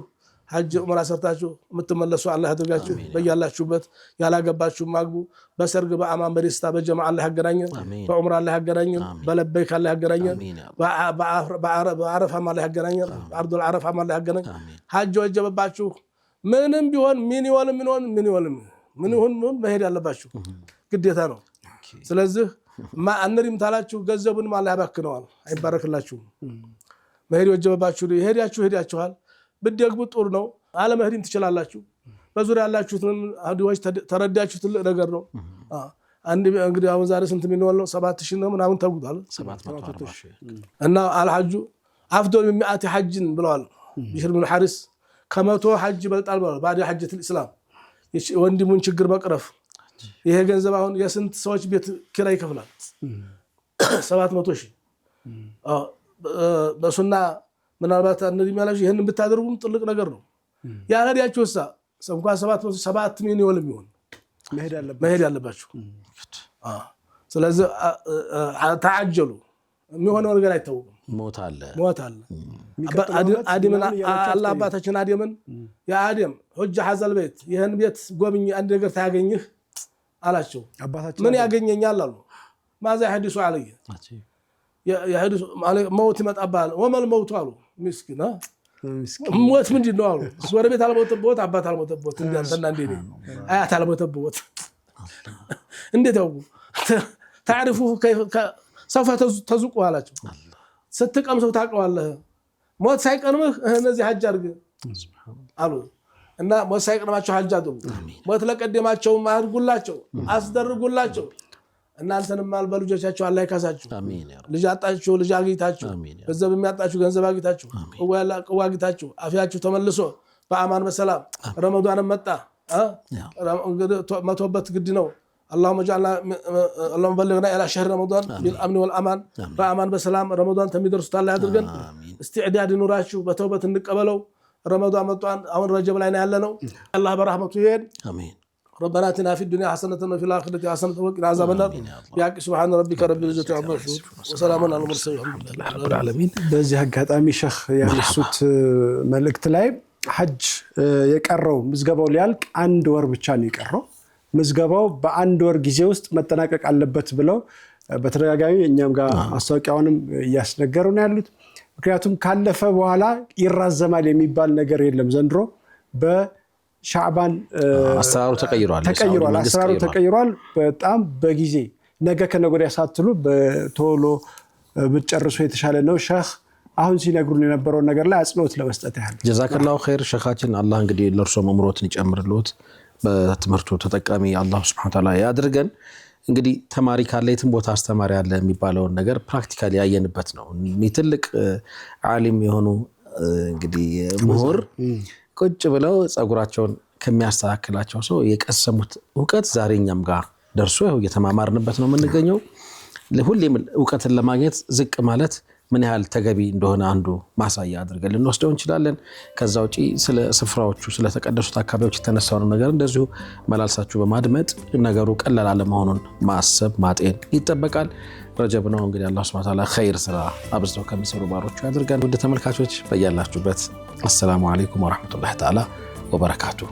ሐጅ ዑምራ ሰርታችሁ የምትመለሱ አላህ ያድርጋችሁ በያላችሁበት ያላገባችሁ ማግቡ በሰርግ በአማን በደስታ በጀማዓ አላህ ያገናኘን በዑምራ አላህ ያገናኘን በለበይክ አላህ ያገናኘን በአረፋ አላህ ያገናኘን በአርዱል አረፋ አላህ ያገናኘን ሐጅ ወጀበባችሁ ምንም ቢሆን ምን ይሆን መሄድ ያለባችሁ ግዴታ ነው ስለዚህ አንሪም ታላችሁ ገንዘቡን ማላ ያባክነዋል አይባረክላችሁ መሄድ ወጀበባችሁ ሄዳችኋል ብትደግቡ ጥሩ ነው አለ መሄድም ትችላላችሁ በዙሪያ ያላችሁትን አዲዎች ተረዳችሁ ትልቅ ነገር ነው አንድ እንግዲህ አሁን ዛሬ ስንት ሚሊዮን ነው 7000 ነው ምናምን ተጉቷል 740 እና አልሐጁ አፍዶል من 100 ሐጅን ብለዋል ቢሽር ብን ሐሪስ ከመቶ ሐጅ ይበልጣል ብለዋል ባዲ ሐጀቱል ኢስላም ወንድሙን ችግር መቅረፍ ይሄ ገንዘብ አሁን የስንት ሰዎች ቤት ኪራይ ይከፍላል 700,000 በሱና ምናልባት እነዚህ ማለት ይሄንን ብታደርጉም ጥልቅ ነገር ነው ያላዲያችሁሳ እንኳን 7 ሚሊዮን የሚሆን መሄድ ያለባችሁ ስለዚህ ተዓጀሉ የሚሆነው ነገር አይታወቅም ሞት አለ አደምን አላህ አባታችን አደምን ያ አደም ሁጅ ሐዘል ቤት ይሄን ቤት ጎብኝ አንድ ነገር ታያገኝህ አላቸው ምን ያገኘኛል አሉ ማዛ ሐዲሱ አለየ የሐዲሱ ሞት ይመጣባል ወመል ሞቱ አሉ ምስኪና ሞት ምንድነው አሉ ጎረቤት አልሞተበት አባት አልሞተበት እንደንተና እንዴ አያት አልሞተበት እንዴት ያው تعرفوا كيف سوف تذوق አላቸው ስትቀምሰው ታውቀዋለህ ሞት ሳይቀርምህ እነዚህ ሐጅ አድርግ አሉ እና ሞት ሳይቀርማቸው ሐጅ አድርጉ ሞት ለቀደማቸው ማድርጉላቸው አስደርጉላቸው እናንተንም ማልበልጆቻቸው አላህ ይካሳችሁ አሜን ልጅ አጣችሁ ልጅ አግኝታችሁ ገንዘብ የሚያጣችሁ ገንዘብ አግኝታችሁ ቀዋግታችሁ አፊያችሁ ተመልሶ በአማን በሰላም ረመዳን መጣ መቶበት ግድ ነው اللهم اجعلنا اللهم بلغنا الى شهر رمضان بالامن والامان በአማን በሰላም ረመዳን ተሚደርሱት አላህ ያድርገን استعداد ኑራችሁ በተውበት እንቀበለው ረመዳን መጥቷን አሁን ረጀብ ላይ ነው ያለነው። አላህ በረህመቱ ይሄድ። አሜን። ربنا آتنا في الدنيا حسنة وفي الآخرة حسنة وقنا عذاب النار. بحق سبحان ربك رب العزة عما يصفون وسلام على المرسلين والحمد لله رب العالمين. በዚህ አጋጣሚ ሸህ ያነሱት መልእክት ላይ ሐጅ የቀረው ምዝገባው ሊያልቅ 1 ወር ብቻ ነው የቀረው። ምዝገባው በ1 ወር ጊዜ ውስጥ መጠናቀቅ አለበት ብለው በተደጋጋሚ እኛም ጋር ማስታወቂያውንም እያስነገሩ ነው ያሉት። ምክንያቱም ካለፈ በኋላ ይራዘማል የሚባል ነገር የለም። ዘንድሮ በሻዕባን አሰራሩ ተቀይሯል። አሰራሩ ተቀይሯል። በጣም በጊዜ ነገ ከነገ ወዲያ ሳትሉ በቶሎ ብትጨርሱ የተሻለ ነው። ሸህ አሁን ሲነግሩን የነበረውን ነገር ላይ አጽንኦት ለመስጠት ያህል ጀዛከላሁ ኸይር ሸኻችን። አላህ እንግዲህ ለርሶ መምሮትን ይጨምርልዎት፣ በትምህርቱ ተጠቃሚ አላህ ሱብሓነሁ ወተዓላ ያድርገን። እንግዲህ ተማሪ ካለ የትም ቦታ አስተማሪ አለ የሚባለውን ነገር ፕራክቲካሊ ያየንበት ነው። ትልቅ ዓሊም የሆኑ እንግዲህ ምሁር ቁጭ ብለው ጸጉራቸውን ከሚያስተካክላቸው ሰው የቀሰሙት እውቀት ዛሬ እኛም ጋር ደርሶ ይኸው እየተማማርንበት ነው የምንገኘው። ሁሌም እውቀትን ለማግኘት ዝቅ ማለት ምን ያህል ተገቢ እንደሆነ አንዱ ማሳያ አድርገን ልንወስደው እንችላለን። ከዛ ውጪ ስለ ስፍራዎቹ ስለ ተቀደሱት አካባቢዎች የተነሳውን ነገር እንደዚሁ መላልሳችሁ በማድመጥ ነገሩ ቀላል አለመሆኑን ማሰብ ማጤን ይጠበቃል። ረጀብ ነው እንግዲህ አላህ ሱብሓነሁ ወተዓላ ኸይር ስራ አብዝተው ከሚሰሩ ባሮቹ ያድርገን። ውድ ተመልካቾች በያላችሁበት አሰላሙ አለይኩም ወራህመቱላሂ ተዓላ ወበረካቱሁ።